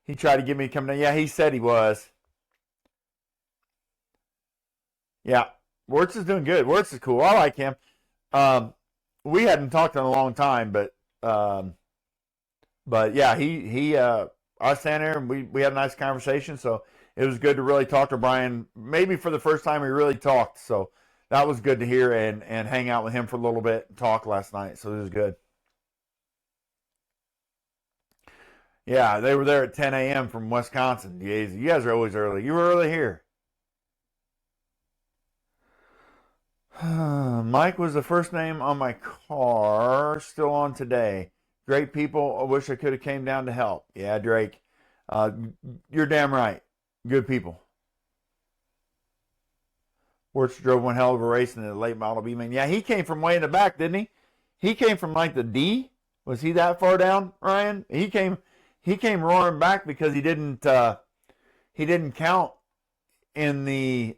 He tried to get me to come down. Yeah, he said he was. Yeah, Wirtz is doing good. Wirtz is cool. I like him. We hadn't talked in a long time, but yeah, he I was standing there and we had a nice conversation. So it was good to really talk to Brian. Maybe for the first time we really talked. So that was good to hear and hang out with him for a little bit and talk last night. So it was good. Yeah, they were there at 10 a.m. from Wisconsin. You guys are always early. You were early here. Mike was the first name on my car. Still on today. Great people. I wish I could have came down to help. Yeah, Drake. You're damn right. Good people. Wirtz drove one hell of a race in the late model B man. Yeah, he came from way in the back, didn't he? He came from like the D. Was he that far down, Ryan? He came roaring back because he didn't count in the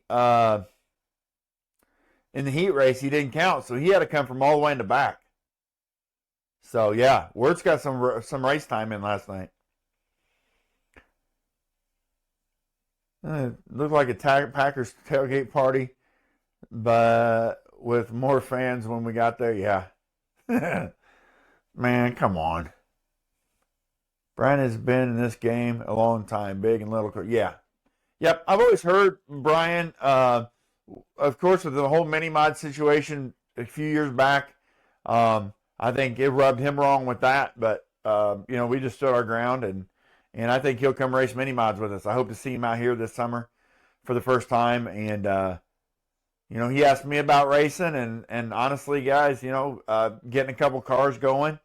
heat race. He didn't count, so he had to come from all the way in the back. So yeah, Wirtz got some race time in last night. It looked like a Packers tailgate party, but with more fans when we got there. Yeah, man, come on. Brian has been in this game a long time, big and little. Yeah, yep. I've always heard Brian. Of course, with the whole mini mod situation a few years back, I think it rubbed him wrong with that. But we just stood our ground, and I think he'll come race mini mods with us. I hope to see him out here this summer for the first time. And he asked me about racing, and honestly, guys, getting a couple cars going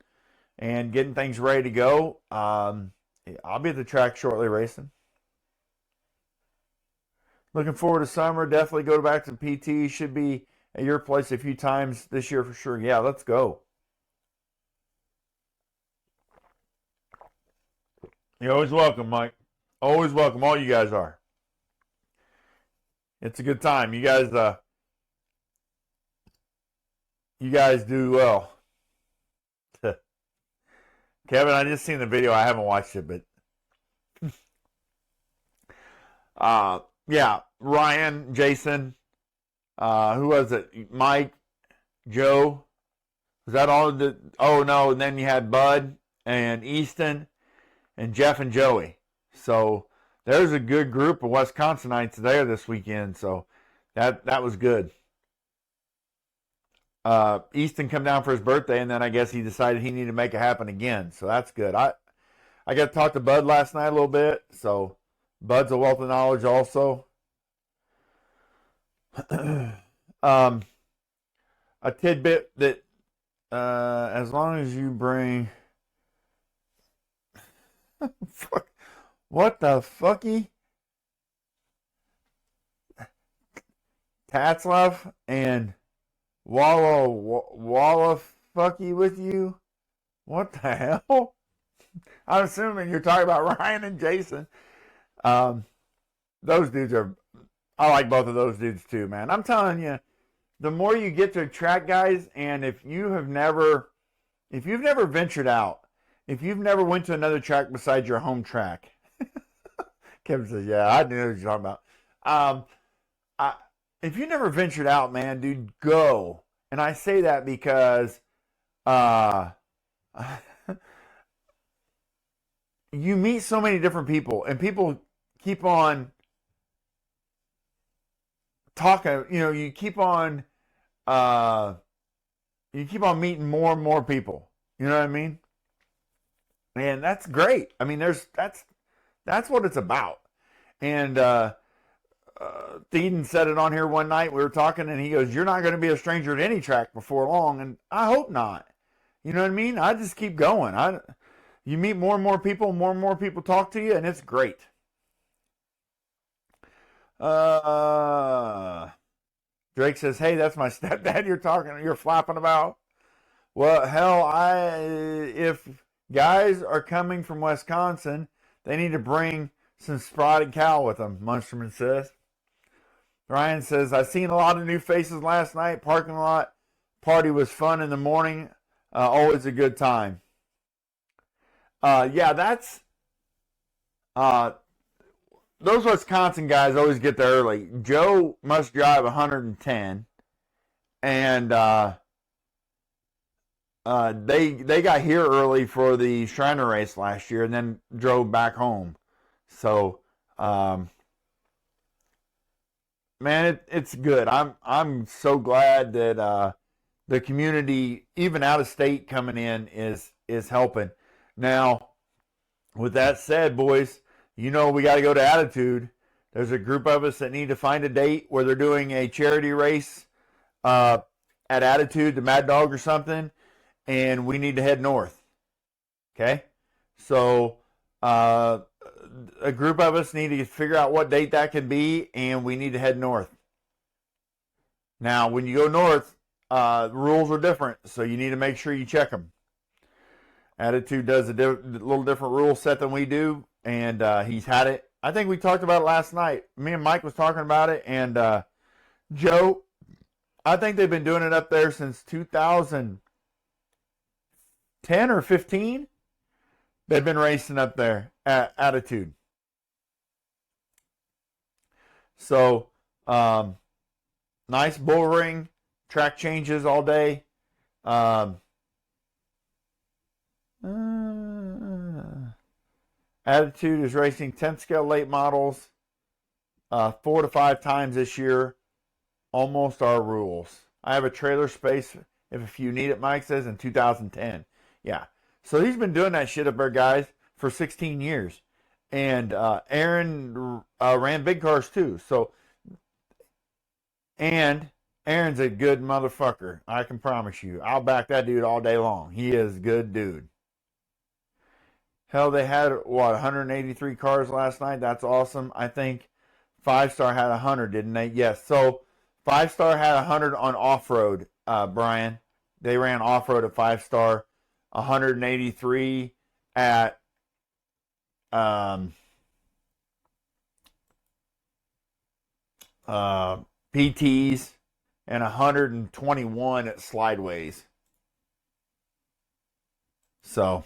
and getting things ready to go. I'll be at the track shortly racing. Looking forward to summer. Definitely go back to PT. Should be at your place a few times this year for sure. Yeah, let's go. You're always welcome, Mike. Always welcome. All you guys are. It's a good time. You guys do well. Kevin, I just seen the video. I haven't watched it, but yeah, Ryan, Jason, who was it? Mike, Joe. Was that all? Oh no, and then you had Bud and Easton and Jeff and Joey. So there's a good group of Wisconsinites there this weekend. So that was good. Easton come down for his birthday, and then I guess he decided he needed to make it happen again. So that's good. I got to talk to Bud last night a little bit. So Bud's a wealth of knowledge also. A tidbit that as long as you bring what the fucky Tatzlov and Walla fucky with you? What the hell? I'm assuming you're talking about Ryan and Jason. Those dudes are, I like both of those dudes too, man. I'm telling you, the more you get to track guys, and if you've never ventured out, if you've never went to another track besides your home track, Kevin says, yeah, I knew what you're talking about. If you never ventured out, man, dude, go. And I say that because you meet so many different people, and people keep on talking. You keep on meeting more and more people. You know what I mean? And that's great. I mean, that's what it's about. And Theeden said it on here one night. We were talking, and he goes, "You're not going to be a stranger to any track before long," and I hope not. You know what I mean? I just keep going. You meet more and more people talk to you, and it's great. Drake says, "Hey, that's my stepdad you're flapping about." Well, hell, if guys are coming from Wisconsin, they need to bring some spotted cow with them, Munsterman says. Ryan says, "I've seen a lot of new faces last night. Parking lot party was fun in the morning. Always a good time." Yeah, that's those Wisconsin guys always get there early. Joe must drive 110, and they got here early for the Shriner race last year, and then drove back home. So, man, it's good. I'm so glad that the community, even out of state, coming in is helping. Now, with that said, boys, we got to go to Attitude. There's a group of us that need to find a date where they're doing a charity race at Attitude, the Mad Dog or something, and we need to head north. Okay? So, a group of us need to figure out what date that can be, and we need to head north. Now, when you go north, the rules are different, so you need to make sure you check them. Attitude does a little different rule set than we do, and he's had it. I think we talked about it last night. Me and Mike was talking about it, and Joe, I think they've been doing it up there since 2010 or 15. They've been racing up there at Attitude. So, nice bull ring, track changes all day. Attitude is racing 10th scale late models 4 to 5 times this year. Almost our rules. I have a trailer space if you need it, Mike says, in 2010. Yeah. So he's been doing that shit up there, guys, for 16 years. And Aaron ran big cars too. So, and Aaron's a good motherfucker. I can promise you. I'll back that dude all day long. He is a good dude. Hell, they had, 183 cars last night? That's awesome. I think 5-Star had 100, didn't they? Yes. So 5-Star had 100 on off-road, Brian. They ran off-road at 5-Star. 183 at PTs, and 121 at Slideways. So,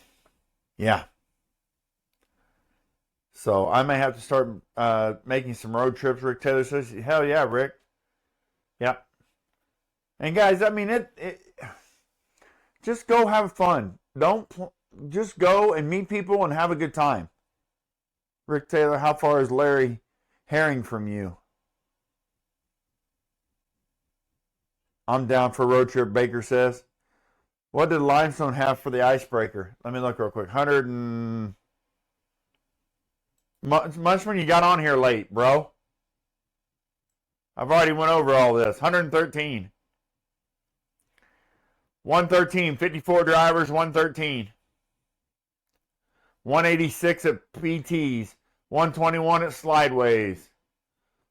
yeah. So I may have to start making some road trips. Rick Taylor says, "Hell yeah, Rick." Yep. And guys, I mean, it just go have fun. Just go and meet people and have a good time. Rick Taylor, how far is Larry Herring from you? I'm down for a road trip, Baker says. What did Limestone have for the icebreaker? Let me look real quick. 100 and... Munchman, you got on here late, bro. I've already went over all this. 113. 113. 54 drivers, 113. 186 at PTs. 121 at Slideways.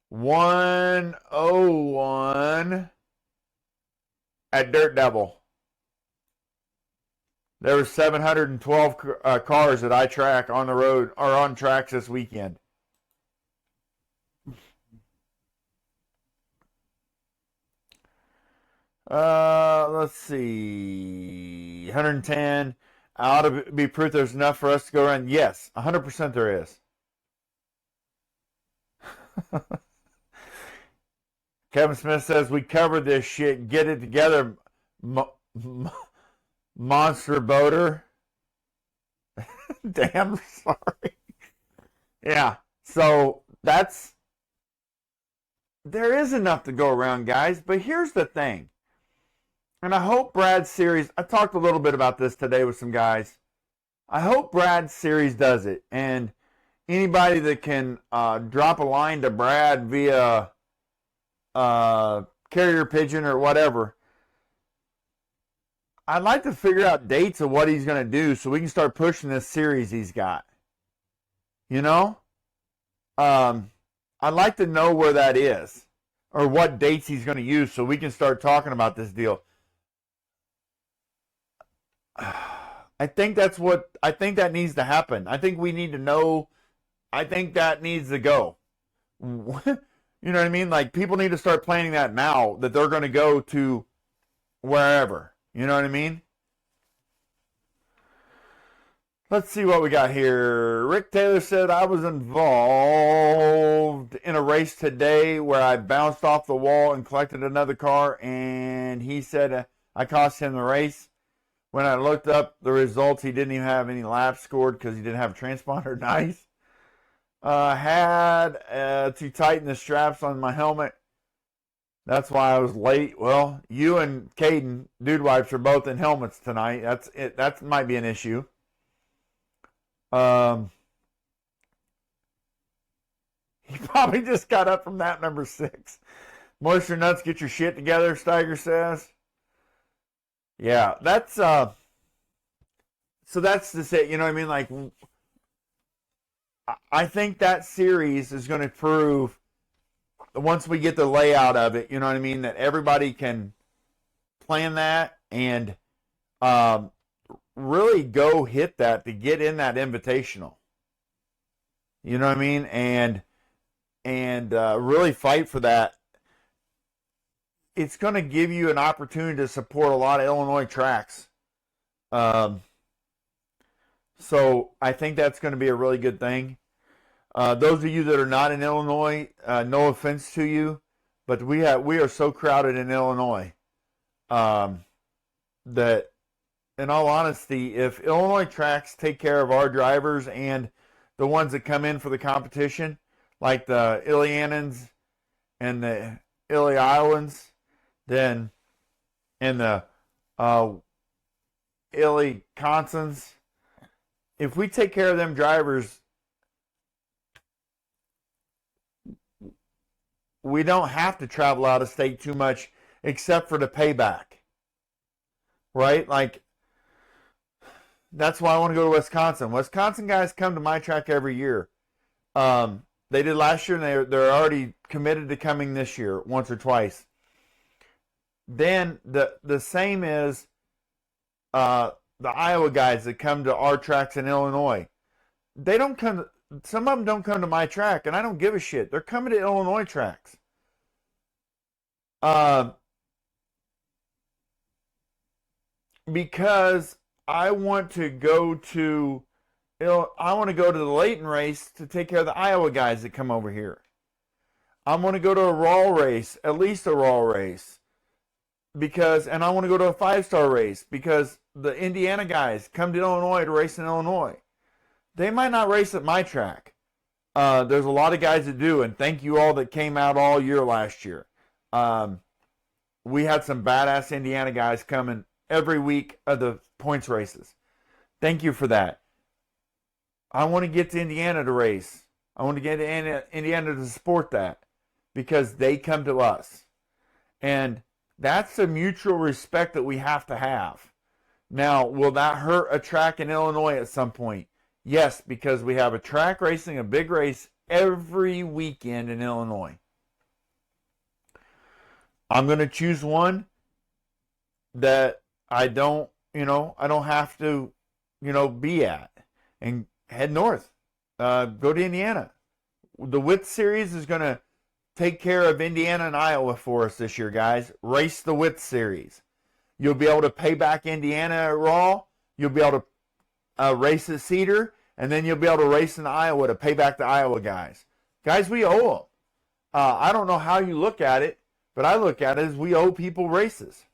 101 at Dirt Devil. There were 712 cars that I track on the road or on tracks this weekend. Let's see. 110. Ought to be proof there's enough for us to go around. Yes, 100% there is. Kevin Smith says we covered this shit. Get it together, monster boater. Damn sorry. Yeah. So there is enough to go around, guys. But here's the thing. And I hope Brad's series, I talked a little bit about this today with some guys. I hope Brad's series does it. And anybody that can drop a line to Brad via carrier pigeon or whatever, I'd like to figure out dates of what he's going to do so we can start pushing this series he's got. You know? I'd like to know where that is or what dates he's going to use so we can start talking about this deal. I think that needs to happen. I think we need to know. I think that needs to go. You know what I mean? Like, people need to start planning that now, that they're going to go to wherever. You know what I mean? Let's see what we got here. Rick Taylor said, I was involved in a race today where I bounced off the wall and collected another car, and he said I cost him the race. When I looked up the results, he didn't even have any laps scored because he didn't have a transponder. Nice. Had to tighten the straps on my helmet. That's why I was late. Well, you and Caden, Dude Wipes, are both in helmets tonight. That's it. That might be an issue. He probably just got up from that number 6. Moisture Nuts, get your shit together, Steiger says. Yeah, that's so that's just it. You know what I mean? Like, I think that series is going to prove, once we get the layout of it, you know what I mean, that everybody can plan that and really go hit that to get in that invitational. You know what I mean? And really fight for that. It's going to give you an opportunity to support a lot of Illinois tracks. So I think that's going to be a really good thing. Those of you that are not in Illinois, no offense to you, but we are so crowded in Illinois that, in all honesty, if Illinois tracks take care of our drivers and the ones that come in for the competition, like the Ilianans and the Iowans, then, and the Illy-Consons, if we take care of them drivers, we don't have to travel out of state too much except for the payback. Right? Like, that's why I want to go to Wisconsin. Wisconsin guys come to my track every year. They did last year, and they're already committed to coming this year once or twice. Then the same is the Iowa guys that come to our tracks in Illinois. They don't come. Some of them don't come to my track, and I don't give a shit. They're coming to Illinois tracks. Because I want to go to the Layton race to take care of the Iowa guys that come over here. I want to go to a Raw race, at least a Raw race. And I want to go to a 5-star race because the Indiana guys come to Illinois to race in Illinois. They might not race at my track. There's a lot of guys that do, and thank you all that came out all year last year. We had some badass Indiana guys coming every week of the points races. Thank you for that. I want to get to Indiana to race. I want to get to Indiana to support that because they come to us. And that's a mutual respect that we have to have. Now, will that hurt a track in Illinois at some point? Yes, because we have a track racing, a big race every weekend in Illinois. I'm going to choose one that I don't, I don't have to, be at, and head north. Go to Indiana. The Width Series is going to take care of Indiana and Iowa for us this year, guys. Race the Width Series. You'll be able to pay back Indiana at Raw. You'll be able to race at Cedar, and then you'll be able to race in Iowa to pay back the Iowa guys. Guys, we owe them. I don't know how you look at it, but I look at it as we owe people races.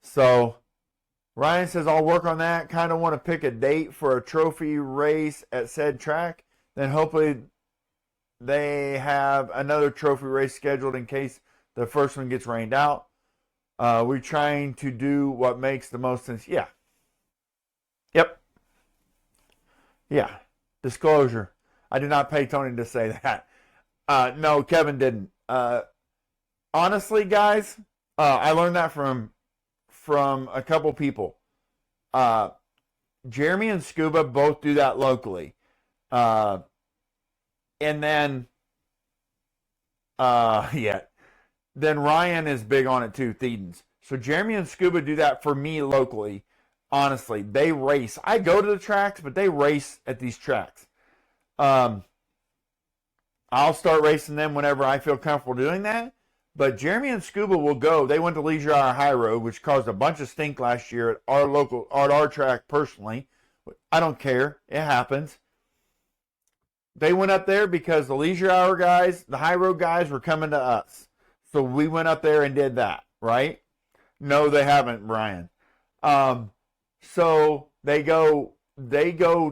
So Ryan says, I'll work on that. Kind of want to pick a date for a trophy race at said track. Then hopefully they have another trophy race scheduled in case the first one gets rained out. We're trying to do what makes the most sense. Yeah. Yep. Yeah. Disclosure. I did not pay Tony to say that. No, Kevin didn't. Honestly, guys, I learned that from a couple people. Jeremy and Scuba both do that locally. And then, then Ryan is big on it too, Thedens. So Jeremy and Scuba do that for me locally. Honestly, they race. I go to the tracks, but they race at these tracks. I'll start racing them whenever I feel comfortable doing that. But Jeremy and Scuba will go. They went to Leisure Hour High Road, which caused a bunch of stink last year at our track personally. I don't care. It happens. They went up there because the Leisure Hour guys, the High Road guys, were coming to us. So we went up there and did that, right? No, they haven't, Brian. So they go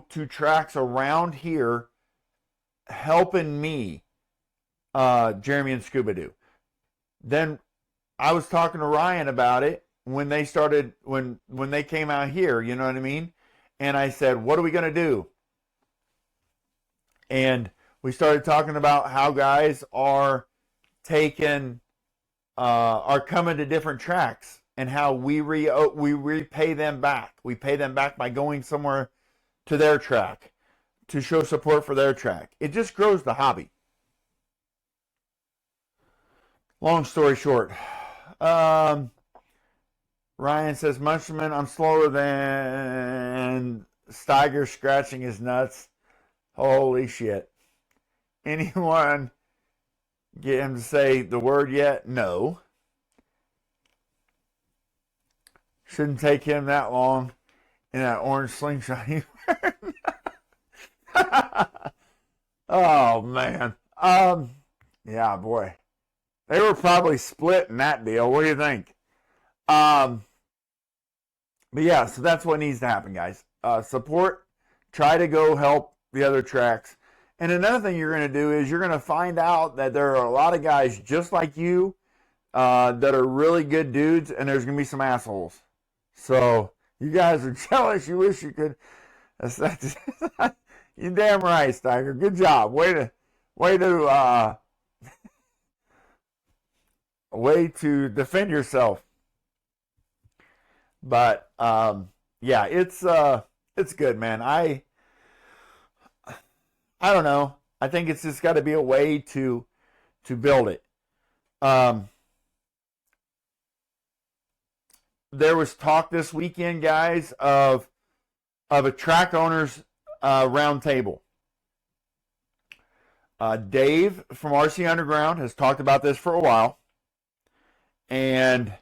to tracks around here helping me, Jeremy and Scuba do. Then I was talking to Ryan about it when they started, when they came out here, you know what I mean? And I said, what are we going to do? And we started talking about how guys are coming to different tracks and how we repay them back. We pay them back by going somewhere to their track to show support for their track. It just grows the hobby. Long story short, Ryan says, Muncherman, I'm slower than Steiger scratching his nuts. Holy shit. Anyone get him to say the word yet? No. Shouldn't take him that long in that orange slingshot. Oh, man. Yeah, boy. They were probably split in that deal. What do you think? But yeah, so that's what needs to happen, guys. Support. Try to go help the other tracks. And another thing you're going to do is you're going to find out that there are a lot of guys just like you that are really good dudes, and there's going to be some assholes. So you guys are jealous. You wish you could. You're damn right, Steiger. Good job. Way to defend yourself. But yeah, it's good, man. I don't know. I think it's just got to be a way to build it. There was talk this weekend, guys, of a track owners roundtable. Dave from RC Underground has talked about this for a while, and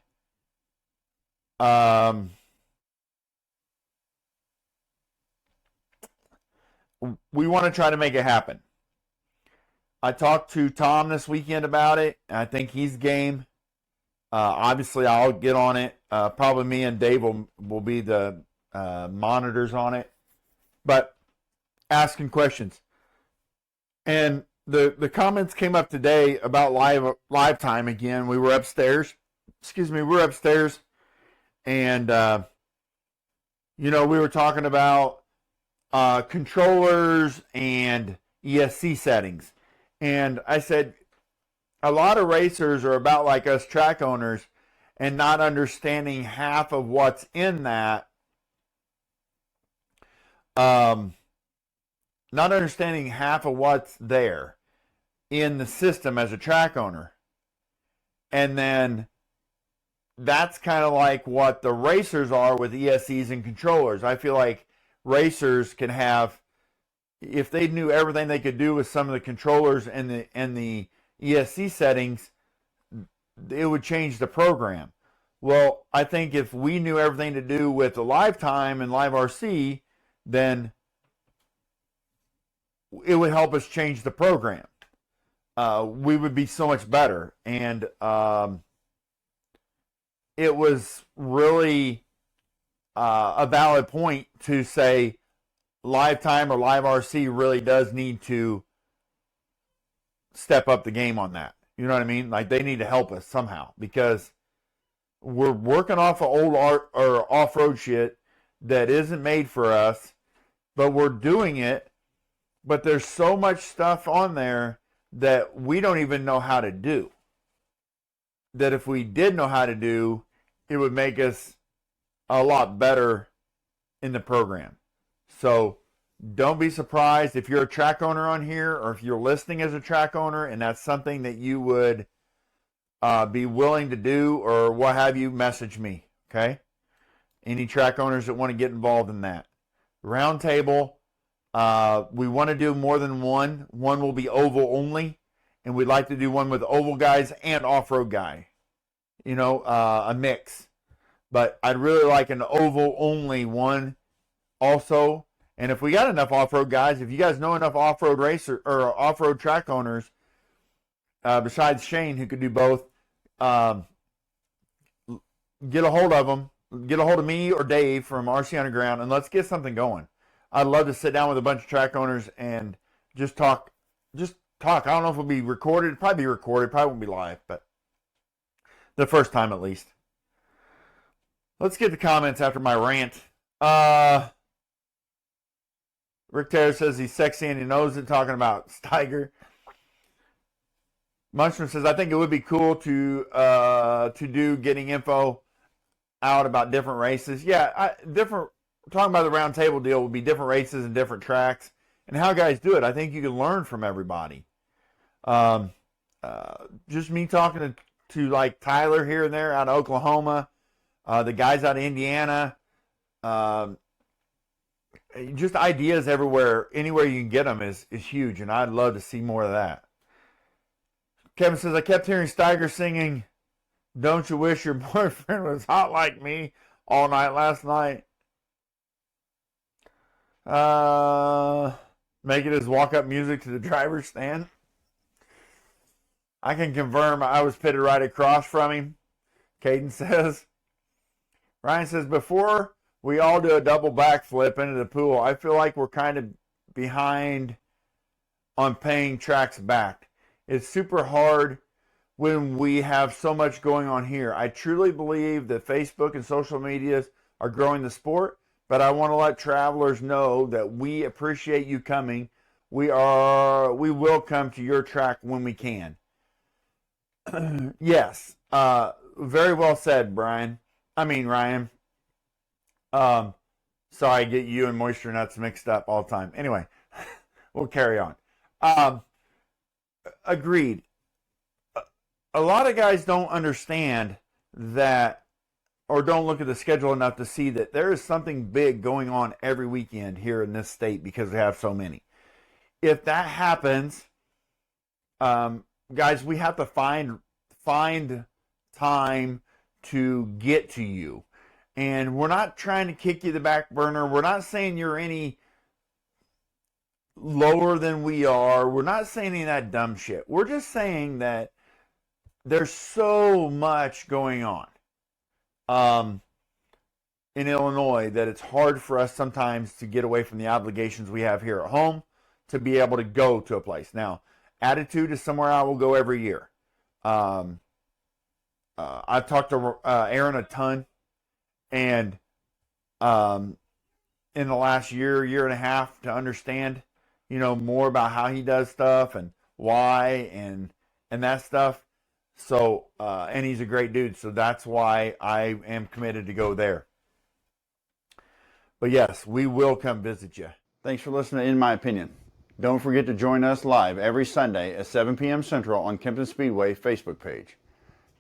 we want to try to make it happen. I talked to Tom this weekend about it, and I think he's game. Obviously, I'll get on it. Probably me and Dave will be the monitors on it. But asking questions. And the comments came up today about live time again. We were upstairs. And, we were talking about controllers and ESC settings. And I said, a lot of racers are about like us track owners and not understanding half of what's in that. Not understanding half of what's there in the system as a track owner. And then that's kind of like what the racers are with ESCs and controllers. I feel like racers can have, if they knew everything they could do with some of the controllers and the ESC settings, it would change the program. Well, I think if we knew everything to do with the live time and live RC, then it would help us change the program. We would be so much better. And it was really a valid point to say live time or live RC really does need to step up the game on that. You know what I mean? Like, they need to help us somehow, because we're working off of old art or off-road shit that isn't made for us, but we're doing it. But there's so much stuff on there that we don't even know how to do, that if we did know how to do, it would make us a lot better in the program. So don't be surprised if you're a track owner on here, or if you're listening as a track owner and that's something that you would be willing to do or what have you, message me, okay? Any track owners that want to get involved in that. Roundtable, we want to do more than one. One will be oval only, and we'd like to do one with oval guys and off-road guy. You know, a mix. But I'd really like an oval only one also. And if we got enough off-road guys, if you guys know enough off-road racer or off-road track owners, besides Shane, who could do both, get a hold of them. Get a hold of me or Dave from RC Underground, and let's get something going. I'd love to sit down with a bunch of track owners and just talk. I don't know if it'll be recorded. It'll probably be recorded. Probably won't be live, but the first time at least. Let's get the comments after my rant. Rick Taylor says he's sexy and he knows it, talking about Steiger. Munchman says, I think it would be cool to do getting info out about different races. Yeah, talking about the round table deal would be different races and different tracks and how guys do it. I think you can learn from everybody. Just me talking to like Tyler here and there out of Oklahoma, the guys out of Indiana, just ideas everywhere, anywhere you can get them is huge, and I'd love to see more of that. Kevin says, I kept hearing Steiger singing Don't You Wish Your Boyfriend Was Hot Like Me all night last night. Make it his walk-up music to the driver's stand. I can confirm I was pitted right across from him, Caden says. Ryan says, before we all do a double backflip into the pool, I feel like we're kind of behind on paying tracks back. It's super hard when we have so much going on here. I truly believe that Facebook and social medias are growing the sport, but I want to let travelers know that we appreciate you coming. We will come to your track when we can. Yes, very well said, Ryan. Sorry, I get you and Moisture Nuts mixed up all the time. Anyway, we'll carry on. Agreed. A lot of guys don't understand that, or don't look at the schedule enough to see that there is something big going on every weekend here in this state because they have so many. If that happens, guys, we have to find time to get to you. And we're not trying to kick you the back burner. We're not saying you're any lower than we are. We're not saying any of that dumb shit. We're just saying that there's so much going on in Illinois that it's hard for us sometimes to get away from the obligations we have here at home to be able to go to a place. Now, Attitude is somewhere I will go every year. I've talked to Aaron a ton. And in the last year and a half, to understand, more about how he does stuff and why and that stuff. So, and he's a great dude. So that's why I am committed to go there. But yes, we will come visit you. Thanks for listening to In My Opinion. Don't forget to join us live every Sunday at 7 p.m. Central on Kempton Speedway Facebook page.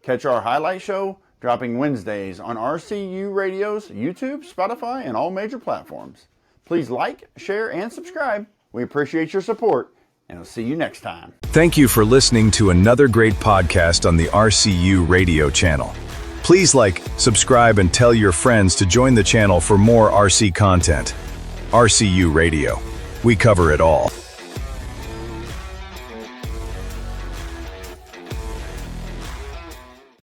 Catch our highlight show dropping Wednesdays on RCU Radio's YouTube, Spotify, and all major platforms. Please like, share, and subscribe. We appreciate your support, and we'll see you next time. Thank you for listening to another great podcast on the RCU Radio channel. Please like, subscribe, and tell your friends to join the channel for more RC content. RCU Radio. We cover it all.